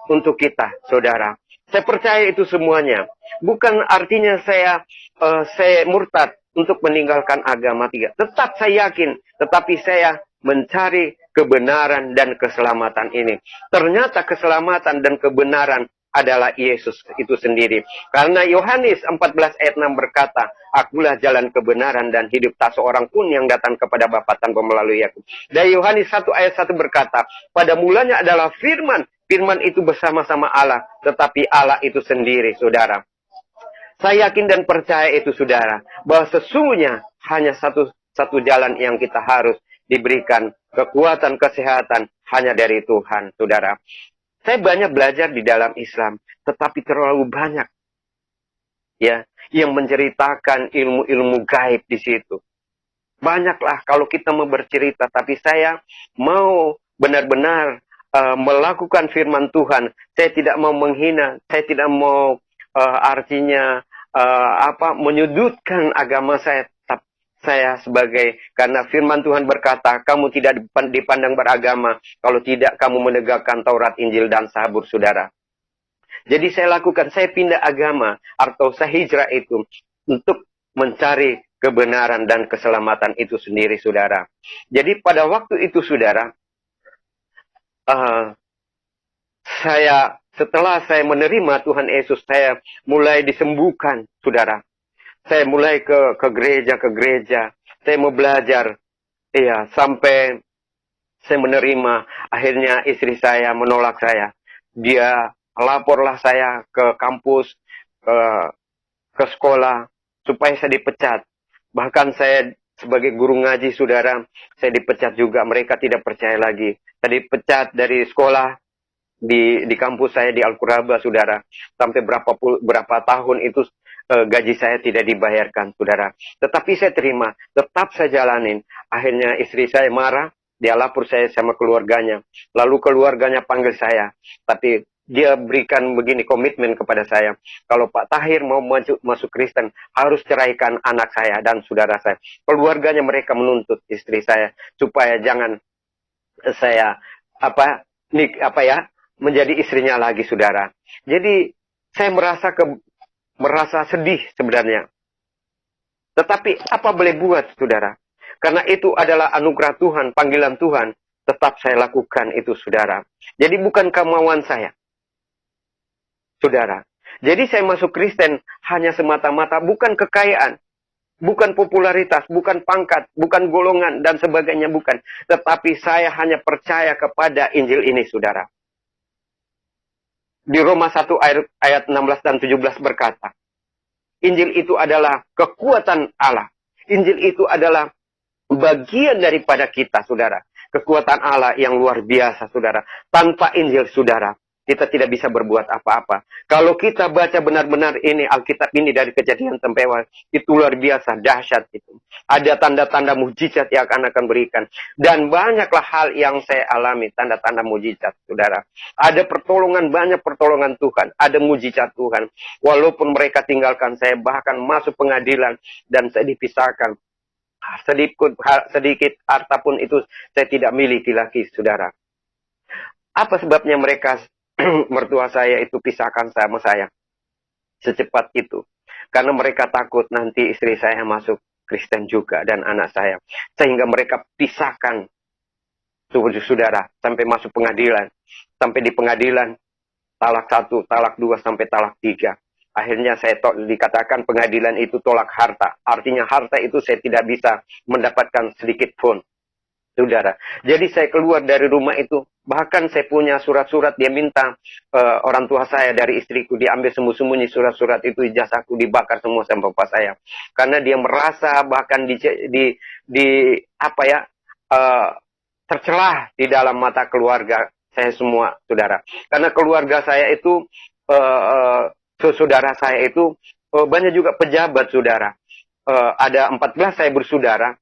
Speaker 1: untuk kita, saudara. Saya percaya itu semuanya. Bukan artinya saya murtad untuk meninggalkan agama, tidak. Tetap saya yakin, tetapi saya mencari kebenaran dan keselamatan ini. Ternyata keselamatan dan kebenaran adalah Yesus itu sendiri. Karena Yohanes 14 ayat 6 berkata, akulah jalan kebenaran dan hidup, tak seorang pun yang datang kepada Bapa tanpa melalui aku. Dan Yohanes 1 ayat 1 berkata, pada mulanya adalah firman. Firman itu bersama-sama Allah, tetapi Allah itu sendiri, saudara. Saya yakin dan percaya itu, saudara, bahwa sesungguhnya hanya satu jalan yang kita harus diberikan kekuatan, kesehatan, hanya dari Tuhan, saudara. Saya banyak belajar di dalam Islam, tetapi terlalu banyak ya yang menceritakan ilmu-ilmu gaib di situ. Banyaklah kalau kita mau bercerita, tapi saya mau benar-benar melakukan firman Tuhan. Saya tidak mau menghina, saya tidak mau menyudutkan agama saya. Saya karena firman Tuhan berkata, kamu tidak dipandang beragama kalau tidak kamu menegakkan Taurat, Injil, dan Zabur, saudara. Jadi saya pindah agama atau saya hijrah itu untuk mencari kebenaran dan keselamatan itu sendiri, saudara. Jadi pada waktu itu, saudara, setelah saya menerima Tuhan Yesus, saya mulai disembuhkan, saudara. Saya mulai ke gereja. Saya mau belajar. Iya, sampai saya menerima. Akhirnya istri saya menolak saya. dia laporlah saya ke kampus, ke sekolah, supaya saya dipecat. Bahkan saya sebagai guru ngaji, saudara, saya dipecat juga. Mereka tidak percaya lagi. Saya dipecat dari sekolah di kampus saya di Al-Quraba, saudara. Sampai berapa tahun itu gaji saya tidak dibayarkan, saudara. Tetapi saya terima, tetap saya jalanin. Akhirnya istri saya marah, dia lapor saya sama keluarganya. Lalu keluarganya panggil saya. Tapi dia berikan begini komitmen kepada saya. Kalau Pak Tahir mau masuk Kristen, harus ceraikan anak saya dan saudara saya. Keluarganya mereka menuntut istri saya supaya jangan saya menjadi istrinya lagi, saudara. Jadi saya merasa sedih sebenarnya. Tetapi apa boleh buat, saudara? Karena itu adalah anugerah Tuhan, panggilan Tuhan. Tetap saya lakukan itu, saudara. Jadi bukan kemauan saya, saudara. Jadi saya masuk Kristen hanya semata-mata bukan kekayaan, bukan popularitas, bukan pangkat, bukan golongan, dan sebagainya, bukan. Tetapi saya hanya percaya kepada Injil ini, saudara. Di Roma 1 ayat 16 dan 17 berkata, Injil itu adalah kekuatan Allah. Injil itu adalah bagian daripada kita, saudara. Kekuatan Allah yang luar biasa, saudara. Tanpa Injil, saudara, kita tidak bisa berbuat apa-apa. Kalau kita baca benar-benar ini, Alkitab ini dari Kejadian sampai Wahyu, itu luar biasa, dahsyat itu. Ada tanda-tanda mujizat yang akan berikan. Dan banyaklah hal yang saya alami, tanda-tanda mujizat, saudara. Ada pertolongan, banyak pertolongan Tuhan. Ada mujizat Tuhan. Walaupun mereka tinggalkan saya, bahkan masuk pengadilan, dan saya dipisahkan. Sedikit harta pun itu saya tidak miliki lagi, saudara. Apa sebabnya mereka mertua saya itu pisahkan sama saya secepat itu? Karena mereka takut nanti istri saya masuk Kristen juga dan anak saya. Sehingga mereka pisahkan, saudara, sampai masuk pengadilan. Sampai di pengadilan, talak 1, talak 2, sampai talak 3. Akhirnya saya dikatakan pengadilan itu tolak harta. Artinya harta itu saya tidak bisa mendapatkan sedikit pun, saudara. Jadi saya keluar dari rumah itu. Bahkan saya punya surat-surat, dia minta orang tua saya dari istriku, diambil sembunyi-sembunyi surat-surat itu, ijazahku dibakar semua sama bapak saya. Karena dia merasa bahkan tercelah di dalam mata keluarga saya semua, saudara. Karena keluarga saya itu, saudara saya itu banyak juga pejabat, saudara. Ada 14 saya bersaudara.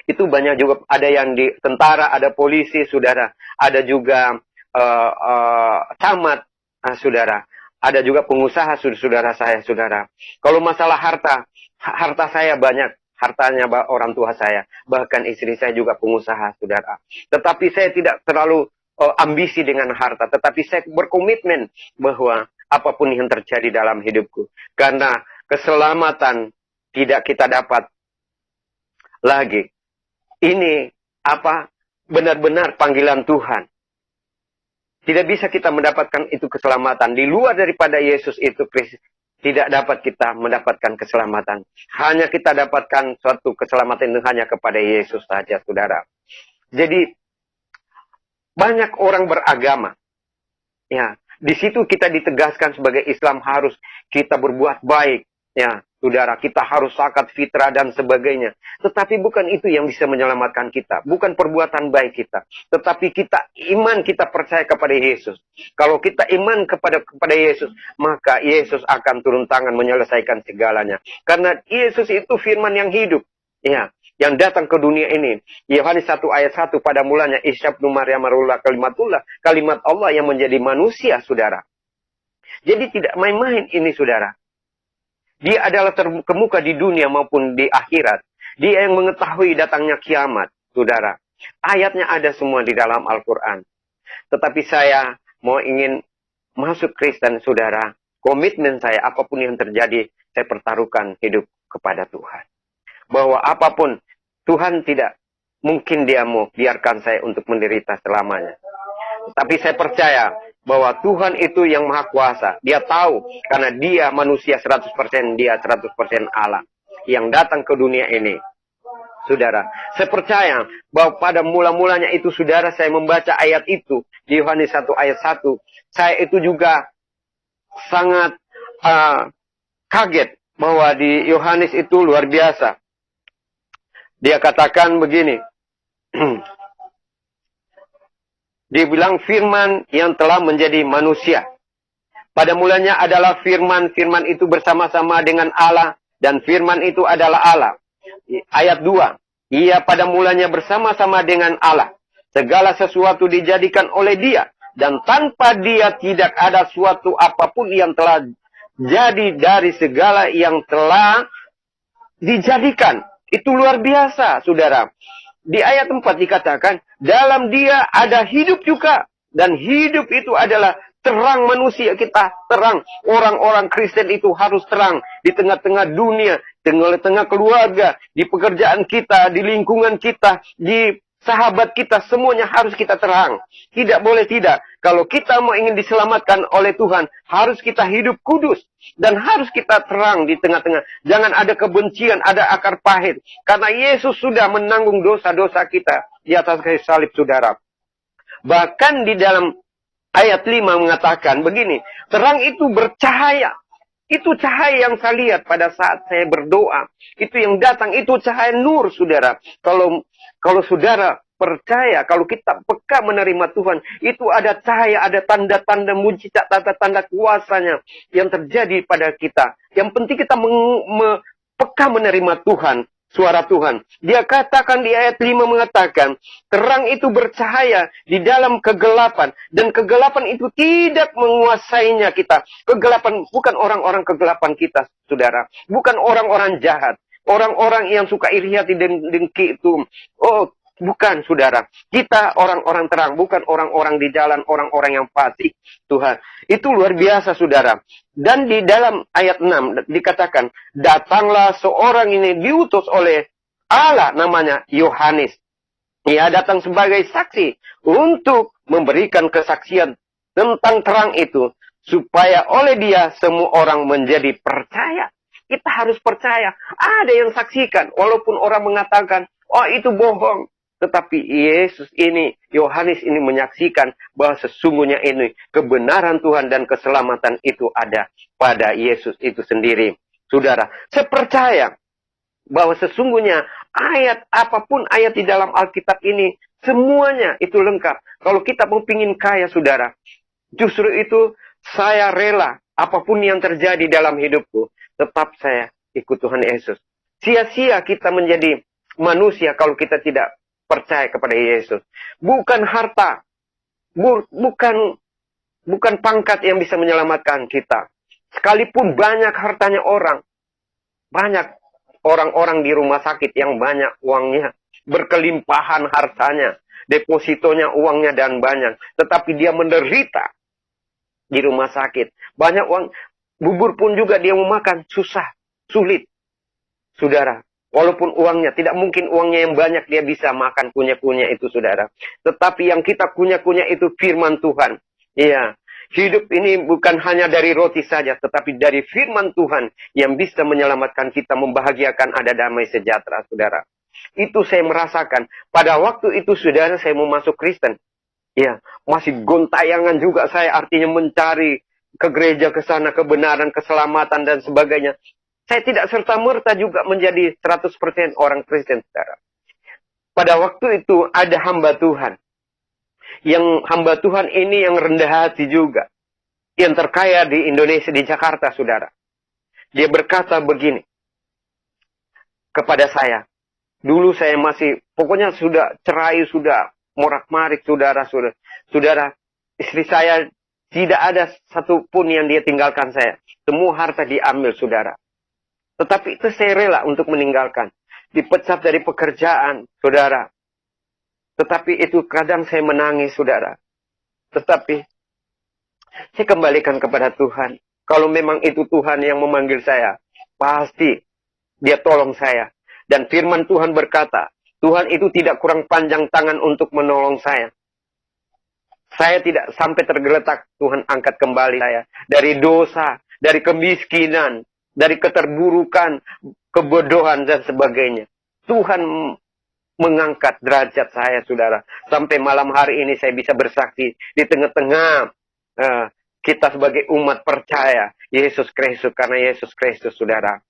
Speaker 1: Itu banyak juga, ada yang di tentara, ada polisi, saudara. Ada juga camat, saudara. Ada juga pengusaha, saudara saya, saudara. Kalau masalah harta saya banyak. Hartanya orang tua saya. Bahkan istri saya juga pengusaha, saudara. Tetapi saya tidak terlalu ambisi dengan harta. Tetapi saya berkomitmen bahwa apapun yang terjadi dalam hidupku. Karena keselamatan tidak kita dapat lagi. Ini benar-benar panggilan Tuhan. Tidak bisa kita mendapatkan itu keselamatan. Di luar daripada Yesus itu, tidak dapat kita mendapatkan keselamatan. Hanya kita dapatkan suatu keselamatan itu hanya kepada Yesus saja, saudara. Jadi, banyak orang beragama. Ya, di situ kita ditegaskan sebagai Islam harus kita berbuat baik. Ya, saudara, kita harus zakat, fitrah, dan sebagainya. Tetapi bukan itu yang bisa menyelamatkan kita. Bukan perbuatan baik kita. Tetapi iman kita percaya kepada Yesus. Kalau kita iman kepada Yesus, maka Yesus akan turun tangan menyelesaikan segalanya. Karena Yesus itu firman yang hidup. Ya, yang datang ke dunia ini. Yohanes 1 ayat 1, pada mulanya Isa bin Maryam marullah kalimatullah. Kalimat Allah yang menjadi manusia, saudara. Jadi tidak main-main ini, saudara. Dia adalah terkemuka di dunia maupun di akhirat. Dia yang mengetahui datangnya kiamat, saudara. Ayatnya ada semua di dalam Al-Quran. Tetapi saya ingin masuk Kristen, saudara. Komitmen saya, apapun yang terjadi, saya pertaruhkan hidup kepada Tuhan. Bahwa apapun, Tuhan tidak mungkin dia mau biarkan saya untuk menderita selamanya. Tapi saya percaya bahwa Tuhan itu yang maha kuasa. Dia tahu karena dia manusia 100%, dia 100% Allah. Yang datang ke dunia ini Saudara, saya percaya bahwa pada mula-mulanya itu, saudara, saya membaca ayat itu di Yohanes 1 ayat 1. Saya itu juga sangat kaget bahwa di Yohanes itu luar biasa. Dia katakan begini. Dia bilang firman yang telah menjadi manusia. Pada mulanya adalah firman, firman itu bersama-sama dengan Allah, dan firman itu adalah Allah. Ayat 2. Ia pada mulanya bersama-sama dengan Allah. Segala sesuatu dijadikan oleh Dia. Dan tanpa Dia tidak ada suatu apapun yang telah jadi dari segala yang telah dijadikan. Itu luar biasa, saudara. Di ayat 4 dikatakan, dalam Dia ada hidup juga. Dan hidup itu adalah terang manusia kita. Terang. Orang-orang Kristen itu harus terang. Di tengah-tengah dunia. Di tengah keluarga. Di pekerjaan kita. Di lingkungan kita. Di sahabat kita. Semuanya harus kita terang. Tidak boleh tidak. Kalau kita mau ingin diselamatkan oleh Tuhan. Harus kita hidup kudus. Dan harus kita terang di tengah-tengah. Jangan ada kebencian. Ada akar pahit. Karena Yesus sudah menanggung dosa-dosa kita. Di atas kayu salib, saudara. Bahkan di dalam ayat 5 mengatakan begini, terang itu bercahaya. Itu cahaya yang saya lihat pada saat saya berdoa. Itu yang datang, itu cahaya nur, saudara. Kalau saudara percaya, kalau kita peka menerima Tuhan, itu ada cahaya, ada tanda-tanda mujizat, tanda-tanda kuasanya yang terjadi pada kita. Yang penting kita peka menerima Tuhan. Suara Tuhan. Dia katakan di ayat 5 mengatakan, terang itu bercahaya di dalam kegelapan. Dan kegelapan itu tidak menguasainya kita. Kegelapan bukan orang-orang kegelapan kita, saudara. Bukan orang-orang jahat. Orang-orang yang suka iri hati dan dengki itu. Oh, bukan, saudara. Kita orang-orang terang. Bukan orang-orang di jalan, orang-orang yang fasik. Tuhan. Itu luar biasa, saudara. Dan di dalam ayat 6 dikatakan, datanglah seorang ini diutus oleh Allah, namanya Yohanes. Ia datang sebagai saksi untuk memberikan kesaksian tentang terang itu, supaya oleh dia semua orang menjadi percaya. Kita harus percaya. Ada yang saksikan, walaupun orang mengatakan, oh itu bohong. Tetapi Yesus ini, Yohanes ini menyaksikan bahwa sesungguhnya ini kebenaran Tuhan dan keselamatan itu ada pada Yesus itu sendiri. Saudara, saya percaya bahwa sesungguhnya ayat apapun ayat di dalam Alkitab ini, semuanya itu lengkap. Kalau kita mau pingin kaya, saudara, justru itu saya rela apapun yang terjadi dalam hidupku, tetap saya ikut Tuhan Yesus. Sia-sia kita menjadi manusia kalau kita tidak percaya kepada Yesus. Bukan harta. Bukan pangkat yang bisa menyelamatkan kita. Sekalipun banyak hartanya orang. Banyak orang-orang di rumah sakit yang banyak uangnya. Berkelimpahan hartanya. Depositonya uangnya dan banyak. Tetapi dia menderita di rumah sakit. Banyak uang. Bubur pun juga dia mau makan. Susah. Sulit. Saudara. Walaupun uangnya, tidak mungkin uangnya yang banyak dia bisa makan kunyah-kunyah itu, saudara. Tetapi yang kita kunyah-kunyah itu firman Tuhan. Iya. Hidup ini bukan hanya dari roti saja, tetapi dari firman Tuhan yang bisa menyelamatkan kita, membahagiakan, ada damai sejahtera, saudara. Itu saya merasakan. Pada waktu itu, saudara, saya mau masuk Kristen. Ya, masih gontayangan juga saya, artinya mencari ke gereja, ke sana, kebenaran, keselamatan, dan sebagainya. Saya tidak serta-merta juga menjadi 100% orang Kristen, saudara. Pada waktu itu ada hamba Tuhan. Yang hamba Tuhan ini yang rendah hati juga. Yang terkaya di Indonesia, di Jakarta, saudara. Dia berkata begini kepada saya. Dulu saya masih, pokoknya sudah cerai, sudah morak-marik, saudara. Saudara, istri saya tidak ada satupun yang dia tinggalkan saya. Semua harta diambil, saudara. Tetapi itu saya rela untuk meninggalkan. Dipecat dari pekerjaan, saudara. Tetapi itu kadang saya menangis, saudara. Tetapi saya kembalikan kepada Tuhan. Kalau memang itu Tuhan yang memanggil saya, pasti Dia tolong saya. Dan firman Tuhan berkata, Tuhan itu tidak kurang panjang tangan untuk menolong saya. Saya tidak sampai tergeletak, Tuhan angkat kembali saya. Dari dosa, dari kemiskinan, dari keterburukan, kebodohan dan sebagainya. Tuhan mengangkat derajat saya, saudara. Sampai malam hari ini saya bisa bersaksi di tengah-tengah kita sebagai umat percaya Yesus Kristus, karena Yesus Kristus, saudara.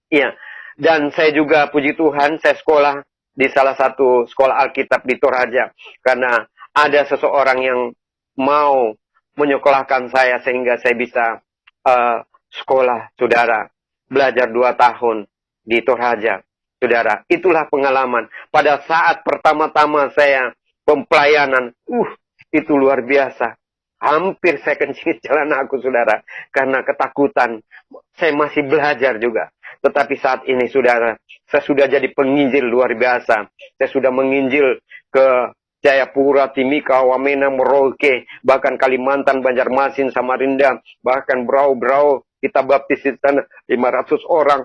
Speaker 1: Iya. Dan saya juga, puji Tuhan, saya sekolah di salah satu sekolah Alkitab di Toraja. Karena ada seseorang yang mau menyekolahkan saya sehingga saya bisa sekolah, saudara. Belajar 2 tahun di Toraja, saudara. Itulah pengalaman. Pada saat pertama-tama saya pelayanan, itu luar biasa. Hampir saya kencing jalan aku, saudara. Karena ketakutan. Saya masih belajar juga. Tetapi saat ini, saudara, saya sudah jadi penginjil luar biasa. Saya sudah menginjil ke Jayapura, Timika, Wamena, Merauke, bahkan Kalimantan, Banjarmasin, Samarinda, bahkan Brau. Kita baptis di sana 500 orang.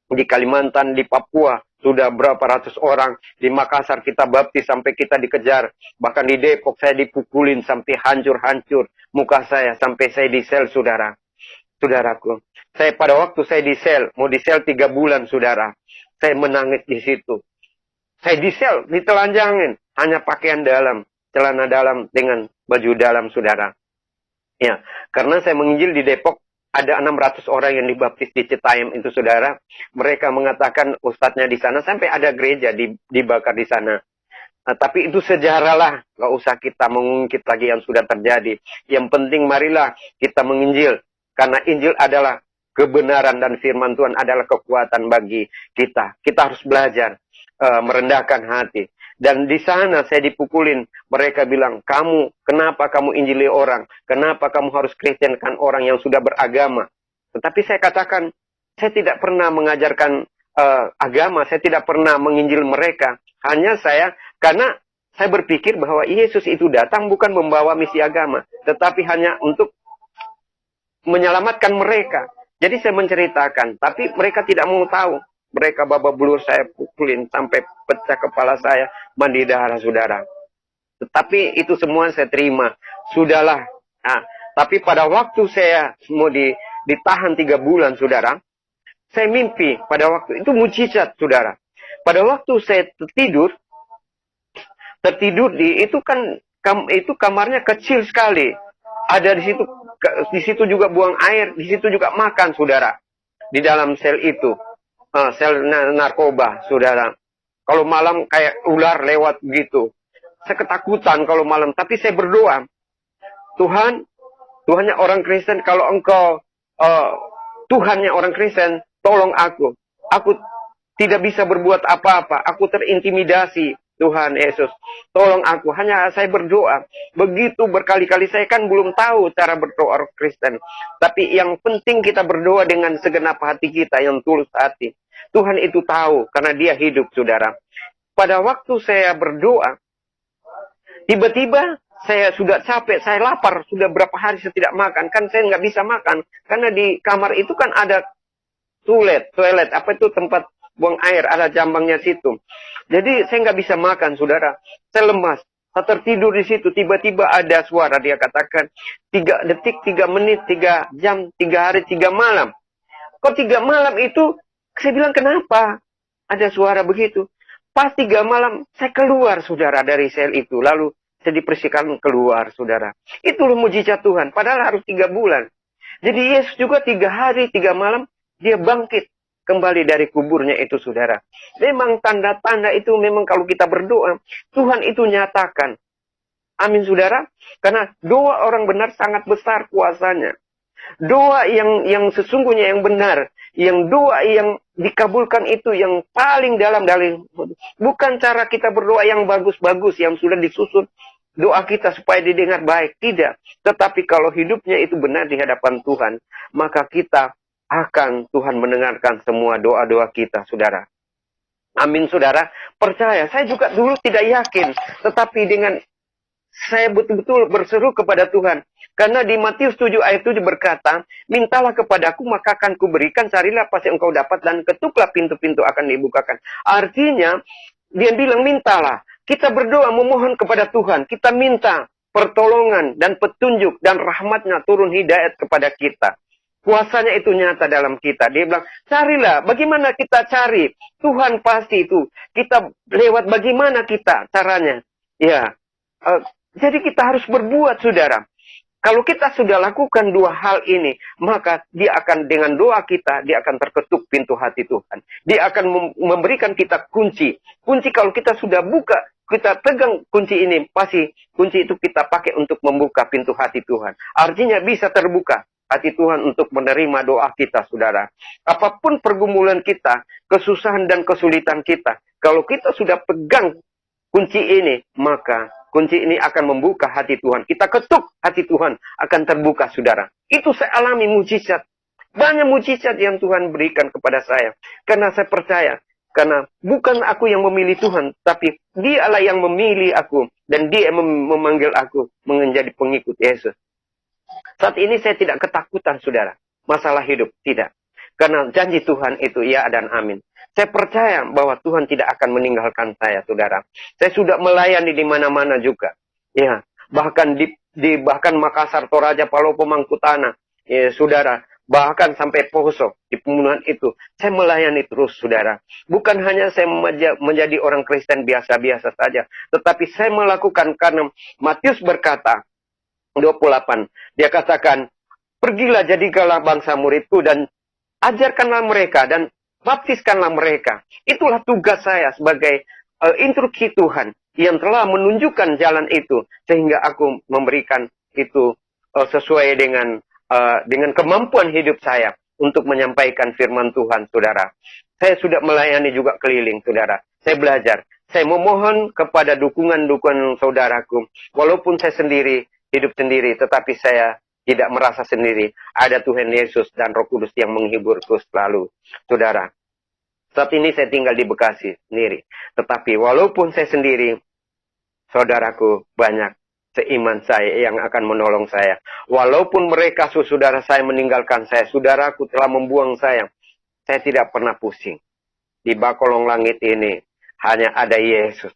Speaker 1: Di Kalimantan, di Papua, sudah berapa ratus orang. Di Makassar kita baptis sampai kita dikejar. Bahkan di Depok saya dipukulin sampai hancur-hancur muka saya. Sampai saya di sel, saudara. Saudaraku. Saya pada waktu saya di sel, mau di sel 3 bulan, saudara. Saya menangis di situ. Saya di sel, ditelanjangin. Hanya pakaian dalam, celana dalam dengan baju dalam, saudara. Ya, karena saya menginjil di Depok, ada 600 orang yang dibaptis di Citayam itu, saudara. Mereka mengatakan ustadznya di sana, sampai ada gereja dibakar di sana. Tapi itu sejarah lah. Gak usah kita mengungkit lagi yang sudah terjadi. Yang penting marilah kita menginjil. Karena Injil adalah kebenaran dan firman Tuhan adalah kekuatan bagi kita. Kita harus belajar merendahkan hati. Dan di sana saya dipukulin. Mereka bilang, kenapa kamu injili orang? Kenapa kamu harus kristenkan orang yang sudah beragama? Tetapi saya katakan, saya tidak pernah mengajarkan agama. Saya tidak pernah menginjil mereka. Hanya karena saya berpikir bahwa Yesus itu datang bukan membawa misi agama. Tetapi hanya untuk menyelamatkan mereka. Jadi saya menceritakan. Tapi mereka tidak mau tahu. Mereka babak belur saya pukulin sampai pecah kepala saya, mandi darah, saudara. Tetapi itu semua saya terima. Sudahlah. Nah, tapi pada waktu saya mau ditahan 3 bulan, saudara, saya mimpi pada waktu itu mujizat, saudara. Pada waktu saya tertidur itu kamarnya kecil sekali. Ada di situ juga buang air, di situ juga makan, saudara. Di dalam sel itu. Sel narkoba, saudara. Kalau malam kayak ular lewat begitu. Saya ketakutan kalau malam. Tapi saya berdoa. Tuhannya orang Kristen. Kalau engkau Tuhannya orang Kristen, tolong aku. Aku tidak bisa berbuat apa-apa. Aku terintimidasi. Tuhan Yesus, tolong aku. Hanya saya berdoa. Begitu berkali-kali. Saya kan belum tahu cara berdoa orang Kristen. Tapi yang penting kita berdoa dengan segenap hati kita yang tulus hati. Tuhan itu tahu karena dia hidup, saudara. Pada waktu saya berdoa, tiba-tiba saya sudah capek, saya lapar. Sudah berapa hari saya tidak makan. Kan saya nggak bisa makan. Karena di kamar itu kan ada toilet. Apa itu tempat buang air. Ada jambangnya situ. Jadi saya nggak bisa makan, saudara. Saya lemas. Saya tertidur di situ. Tiba-tiba ada suara. Dia katakan 3 detik, 3 menit, 3 jam, 3 hari, 3 malam. Kok 3 malam itu? Saya bilang, kenapa ada suara begitu? Pas 3 malam, saya keluar, saudara, dari sel itu. Lalu saya dipersilakan keluar, saudara. Itulah mujizat Tuhan. Padahal harus 3 bulan. Jadi Yesus juga 3 hari, 3 malam, dia bangkit kembali dari kuburnya itu, saudara. Memang tanda-tanda itu memang kalau kita berdoa, Tuhan itu nyatakan. Amin, saudara. Karena doa orang benar sangat besar kuasanya. Doa yang sesungguhnya yang benar, yang doa yang dikabulkan itu yang paling dalam dari bukan cara kita berdoa yang bagus-bagus yang sudah disusun doa kita supaya didengar baik, tidak. Tetapi kalau hidupnya itu benar di hadapan Tuhan, maka kita akan Tuhan mendengarkan semua doa-doa kita, saudara. Amin, saudara. Percaya, saya juga dulu tidak yakin, tetapi dengan saya betul-betul berseru kepada Tuhan. Karena di Matius 7 ayat 7 berkata, mintalah kepadaku maka akan kuberikan, carilah pasti engkau dapat, dan ketuklah pintu-pintu akan dibukakan. Artinya, dia bilang mintalah. Kita berdoa memohon kepada Tuhan. Kita minta pertolongan dan petunjuk dan rahmatnya turun hidayat kepada kita. Kuasanya itu nyata dalam kita. Dia bilang, carilah. Bagaimana kita cari? Tuhan pasti itu. Kita lewat bagaimana kita caranya. Ya. Jadi kita harus berbuat, saudara. Kalau kita sudah lakukan dua hal ini, maka dia akan dengan doa kita, dia akan terketuk pintu hati Tuhan. Dia akan memberikan kita kunci. Kunci kalau kita sudah buka, kita pegang kunci ini, pasti kunci itu kita pakai untuk membuka pintu hati Tuhan. Artinya bisa terbuka hati Tuhan untuk menerima doa kita, saudara. Apapun pergumulan kita, kesusahan dan kesulitan kita, kalau kita sudah pegang kunci ini, maka kunci ini akan membuka hati Tuhan. Kita ketuk, hati Tuhan akan terbuka, saudara. Itu saya alami mujizat. Banyak mujizat yang Tuhan berikan kepada saya. Karena saya percaya, karena bukan aku yang memilih Tuhan, tapi Dialah yang memilih aku. Dan Dia yang memanggil aku menjadi pengikut Yesus. Saat ini saya tidak ketakutan, saudara. Masalah hidup, tidak. Karena janji Tuhan itu ya dan amin. Saya percaya bahwa Tuhan tidak akan meninggalkan saya, saudara. Saya sudah melayani di mana-mana juga. Ya, bahkan bahkan Makassar, Toraja, Palopo, Mangkutana, ya, saudara. Bahkan sampai Poso, di pembunuhan itu. Saya melayani terus, saudara. Bukan hanya saya menjadi orang Kristen biasa-biasa saja. Tetapi saya melakukan karena Matius berkata, 28. Dia katakan, pergilah jadikanlah bangsa muridku dan ajarkanlah mereka dan baptiskanlah mereka. Itulah tugas saya sebagai instruksi Tuhan yang telah menunjukkan jalan itu. Sehingga aku memberikan itu sesuai dengan kemampuan hidup saya untuk menyampaikan firman Tuhan, saudara. Saya sudah melayani juga keliling, saudara. Saya belajar. Saya memohon kepada dukungan-dukungan saudaraku. Walaupun saya sendiri, hidup sendiri, tetapi saya tidak merasa sendiri. Ada Tuhan Yesus dan Roh Kudus yang menghiburku selalu. Saudara, saat ini saya tinggal di Bekasi sendiri. Tetapi walaupun saya sendiri, saudaraku banyak seiman saya yang akan menolong saya. Walaupun mereka, saudara saya meninggalkan saya, saudaraku telah membuang saya tidak pernah pusing. Di bakolong langit ini hanya ada Yesus.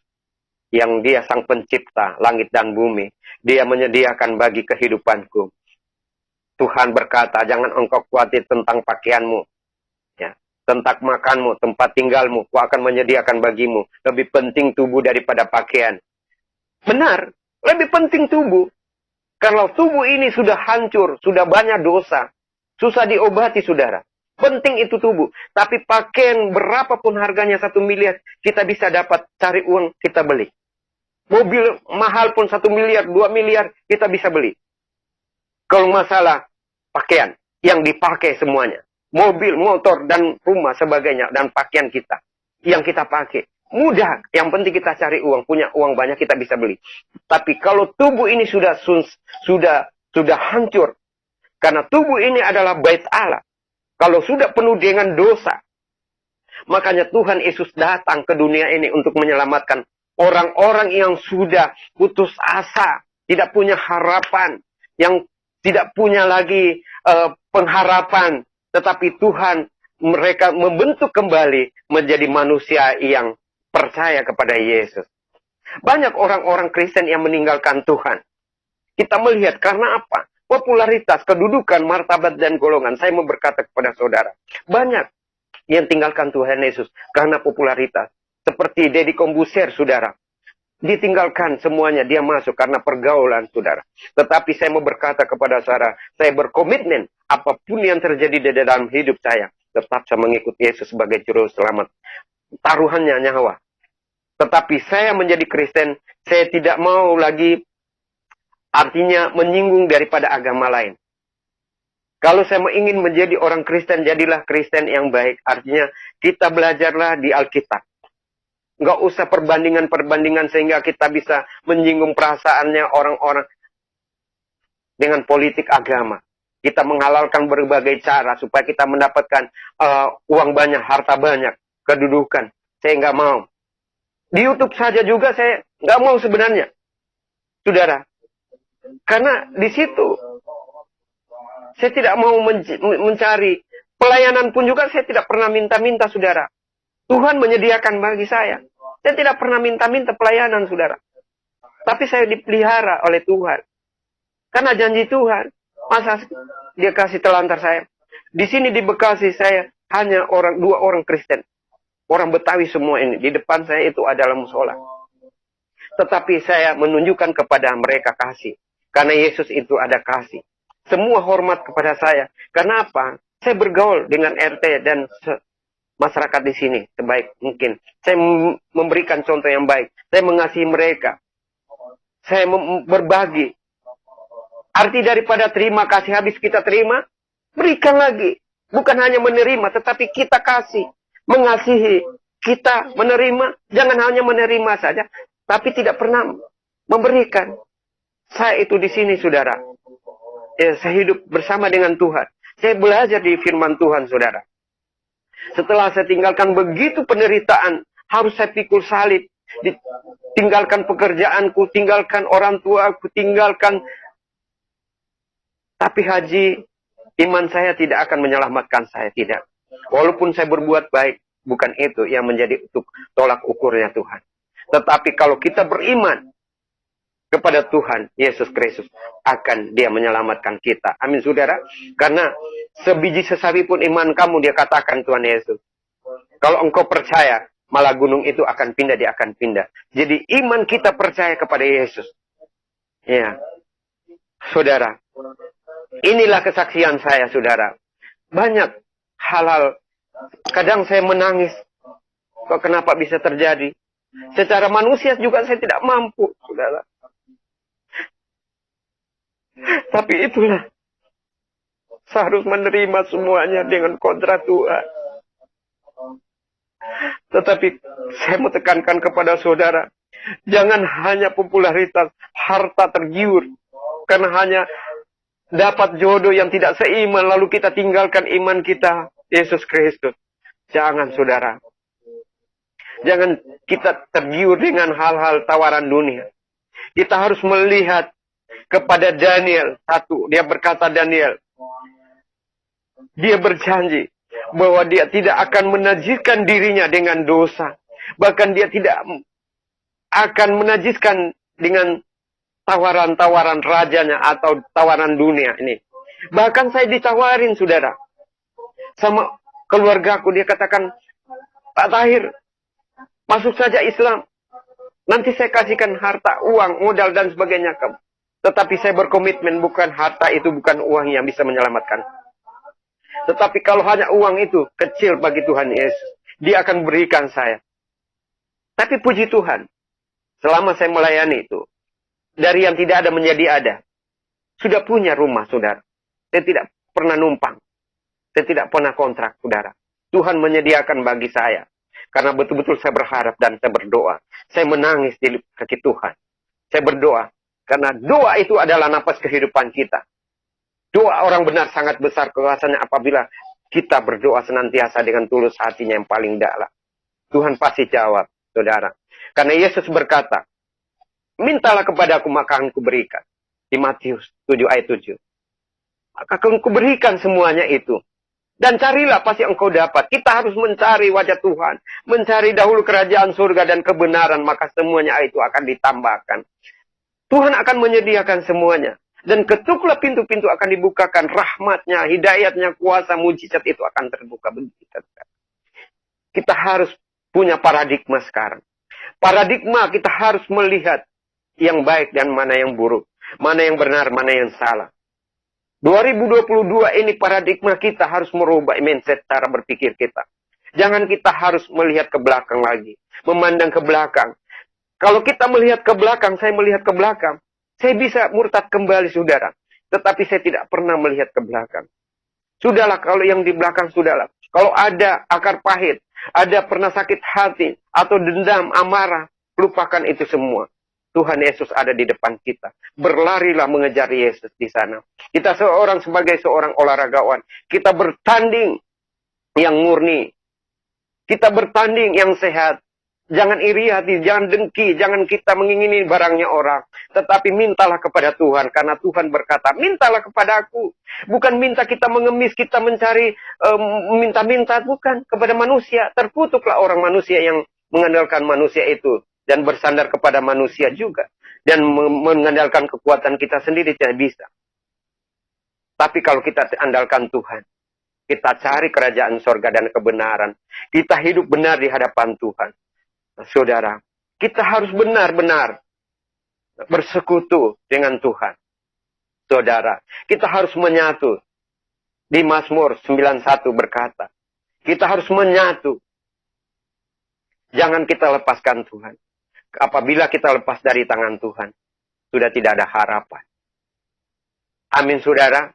Speaker 1: Yang Dia sang pencipta langit dan bumi. Dia menyediakan bagi kehidupanku. Tuhan berkata, jangan engkau khawatir tentang pakaianmu. Ya, tentang makanmu, tempat tinggalmu. Ku akan menyediakan bagimu. Lebih penting tubuh daripada pakaian. Benar, lebih penting tubuh. Kalau tubuh ini sudah hancur, sudah banyak dosa. Susah diobati, saudara. Penting itu tubuh. Tapi pakaian berapapun harganya 1 miliar, kita bisa dapat cari uang, kita beli. Mobil mahal pun 1 miliar, 2 miliar, kita bisa beli. Kalau masalah pakaian, yang dipakai semuanya. Mobil, motor, dan rumah sebagainya. Dan pakaian kita. Yang kita pakai. Mudah. Yang penting kita cari uang. Punya uang banyak, kita bisa beli. Tapi kalau tubuh ini sudah hancur. Karena tubuh ini adalah bait Allah. Kalau sudah penuh dengan dosa. Makanya Tuhan Yesus datang ke dunia ini untuk menyelamatkan orang-orang yang sudah putus asa, tidak punya harapan, yang tidak punya lagi pengharapan. Tetapi Tuhan mereka membentuk kembali menjadi manusia yang percaya kepada Yesus. Banyak orang-orang Kristen yang meninggalkan Tuhan. Kita melihat karena apa? Popularitas, kedudukan, martabat, dan golongan. Saya mau berkata kepada saudara, banyak yang tinggalkan Tuhan Yesus karena popularitas. Seperti Deddy Kombuser, saudara. Ditinggalkan semuanya, dia masuk karena pergaulan, saudara. Tetapi saya mau berkata kepada saudara, saya berkomitmen, apapun yang terjadi di dalam hidup saya, tetap saya mengikut Yesus sebagai juru selamat. Taruhannya nyawa. Tetapi saya menjadi Kristen, saya tidak mau lagi, artinya menyinggung daripada agama lain. Kalau saya ingin menjadi orang Kristen, jadilah Kristen yang baik. Artinya, kita belajarlah di Alkitab. Nggak usah perbandingan-perbandingan sehingga kita bisa menyinggung perasaannya orang-orang dengan politik agama. Kita menghalalkan berbagai cara supaya kita mendapatkan uang banyak, harta banyak, kedudukan. Saya nggak mau. Di YouTube saja juga saya nggak mau sebenarnya, saudara. Karena di situ saya tidak mau mencari pelayanan pun juga saya tidak pernah minta-minta, saudara. Tuhan menyediakan bagi saya. Saya tidak pernah minta-minta pelayanan, saudara. Tapi saya dipelihara oleh Tuhan. Karena janji Tuhan. Masa dia kasih telantar saya. Di sini di Bekasi saya hanya dua orang Kristen. Orang Betawi semua ini. Di depan saya itu adalah musola. Tetapi saya menunjukkan kepada mereka kasih. Karena Yesus itu ada kasih. Semua hormat kepada saya. Karena apa? Saya bergaul dengan RT dan masyarakat di sini sebaik mungkin. Saya memberikan contoh yang baik. Saya mengasihi mereka. Saya berbagi. Arti daripada terima kasih habis kita terima, berikan lagi. Bukan hanya menerima, tetapi kita kasih. Mengasihi. Kita menerima. Jangan hanya menerima saja. Tapi tidak pernah memberikan. Saya itu di sini, saudara. Saya hidup bersama dengan Tuhan. Saya belajar di firman Tuhan, saudara. Setelah saya tinggalkan begitu penderitaan, harus saya pikul salib. Tinggalkan pekerjaanku, tinggalkan orang tuaku, tinggalkan. Tapi haji, iman saya tidak akan menyelamatkan saya, tidak. Walaupun saya berbuat baik, bukan itu yang menjadi untuk tolak ukurnya Tuhan. Tetapi kalau kita beriman kepada Tuhan Yesus Kristus, akan Dia menyelamatkan kita. Amin, saudara. Karena sebiji sesawi pun iman kamu, Dia katakan Tuhan Yesus. Kalau engkau percaya, malah gunung itu akan pindah, dia akan pindah. Jadi iman kita percaya kepada Yesus. Ya, saudara. Inilah kesaksian saya, saudara. Banyak hal-hal. Kadang saya menangis. Kok kenapa bisa terjadi? Secara manusia juga saya tidak mampu, saudara. Tapi itulah. Saya harus menerima semuanya dengan kodrat Tuhan. Tetapi saya mau tekankan kepada saudara. Jangan hanya popularitas, harta tergiur. Karena hanya dapat jodoh yang tidak seiman, lalu kita tinggalkan iman kita, Yesus Kristus. Jangan, saudara. Jangan kita tergiur dengan hal-hal tawaran dunia. Kita harus melihat kepada Daniel. Satu, dia berkata Daniel. Dia berjanji bahwa dia tidak akan menajiskan dirinya dengan dosa. Bahkan dia tidak akan menajiskan dengan tawaran-tawaran rajanya atau tawaran dunia ini. Bahkan saya ditawarin, saudara. Sama keluargaku, dia katakan, Pak Tahir, masuk saja Islam. Nanti saya kasihkan harta, uang, modal, dan sebagainya kamu. Tetapi saya berkomitmen, bukan harta itu, bukan uang yang bisa menyelamatkan. Tetapi kalau hanya uang itu, kecil bagi Tuhan Yesus. Dia akan berikan saya. Tapi puji Tuhan, selama saya melayani itu, dari yang tidak ada menjadi ada. Sudah punya rumah, saudara. Saya tidak pernah numpang. Saya tidak pernah kontrak, saudara. Tuhan menyediakan bagi saya. Karena betul-betul saya berharap dan saya berdoa. Saya menangis di kaki Tuhan. Saya berdoa. Karena doa itu adalah napas kehidupan kita. Doa orang benar sangat besar kuasanya apabila kita berdoa senantiasa dengan tulus hatinya yang paling dalam. Tuhan pasti jawab, saudara. Karena Yesus berkata, mintalah kepadaku maka akan kuberikan. Di Matius 7 ayat 7. Maka akan kuberikan semuanya itu. Dan carilah pasti engkau dapat. Kita harus mencari wajah Tuhan. Mencari dahulu kerajaan surga dan kebenaran. Maka semuanya itu akan ditambahkan. Tuhan akan menyediakan semuanya. Dan ketuklah pintu-pintu akan dibukakan. Rahmatnya, hidayatnya, kuasa, mujizat itu akan terbuka. Kita harus punya paradigma sekarang. Paradigma kita harus melihat yang baik dan mana yang buruk. Mana yang benar, mana yang salah. 2022 ini paradigma kita harus merubah mindset cara berpikir kita. Jangan kita harus melihat ke belakang lagi. Memandang ke belakang. Kalau kita melihat ke belakang, saya melihat ke belakang. Saya bisa murtad kembali, saudara. Tetapi saya tidak pernah melihat ke belakang. Sudahlah, kalau yang di belakang, sudahlah. Kalau ada akar pahit, ada pernah sakit hati, atau dendam, amarah, lupakan itu semua. Tuhan Yesus ada di depan kita. Berlarilah mengejar Yesus di sana. Kita sebagai seorang olahragawan. Kita bertanding yang murni. Kita bertanding yang sehat. Jangan iri hati, jangan dengki, jangan kita mengingini barangnya orang. Tetapi mintalah kepada Tuhan. Karena Tuhan berkata, mintalah kepada aku. Bukan minta kita mengemis, kita mencari minta-minta. Bukan kepada manusia. Terkutuklah orang manusia yang mengandalkan manusia itu. Dan bersandar kepada manusia juga. Dan mengandalkan kekuatan kita sendiri tidak bisa. Tapi kalau kita andalkan Tuhan. Kita cari kerajaan sorga dan kebenaran. Kita hidup benar di hadapan Tuhan. Saudara, kita harus benar-benar bersekutu dengan Tuhan. Saudara, kita harus menyatu. Di Mazmur 91 berkata, kita harus menyatu. Jangan kita lepaskan Tuhan. Apabila kita lepas dari tangan Tuhan, sudah tidak ada harapan. Amin, saudara.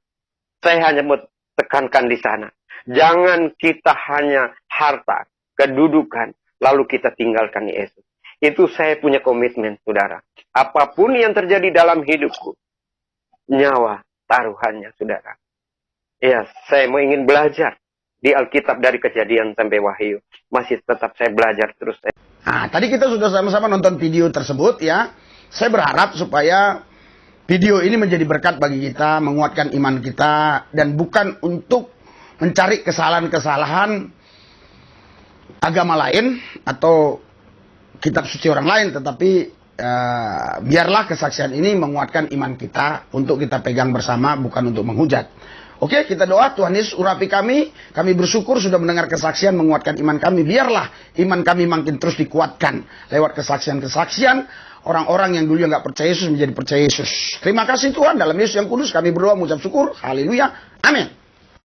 Speaker 1: Saya hanya mau tekankan di sana. Jangan kita hanya harta, kedudukan, lalu kita tinggalkan Yesus. Itu saya punya komitmen, saudara. Apapun yang terjadi dalam hidupku, nyawa taruhannya, saudara. Ya, saya mau ingin belajar di Alkitab dari Kejadian sampai Wahyu. Masih tetap saya belajar terus.
Speaker 2: Nah, tadi kita sudah sama-sama nonton video tersebut ya. Saya berharap supaya video ini menjadi berkat bagi kita, menguatkan iman kita, dan bukan untuk mencari kesalahan-kesalahan agama lain atau kitab suci orang lain, tetapi biarlah kesaksian ini menguatkan iman kita untuk kita pegang bersama, bukan untuk menghujat. Oke, kita doa, Tuhan Yesus urapi kami bersyukur sudah mendengar kesaksian menguatkan iman kami, biarlah iman kami makin terus dikuatkan lewat kesaksian-kesaksian orang-orang yang dulu nggak percaya Yesus menjadi percaya Yesus. Terima kasih Tuhan, dalam Yesus yang kudus kami berdoa mengucap syukur, haleluya, amin.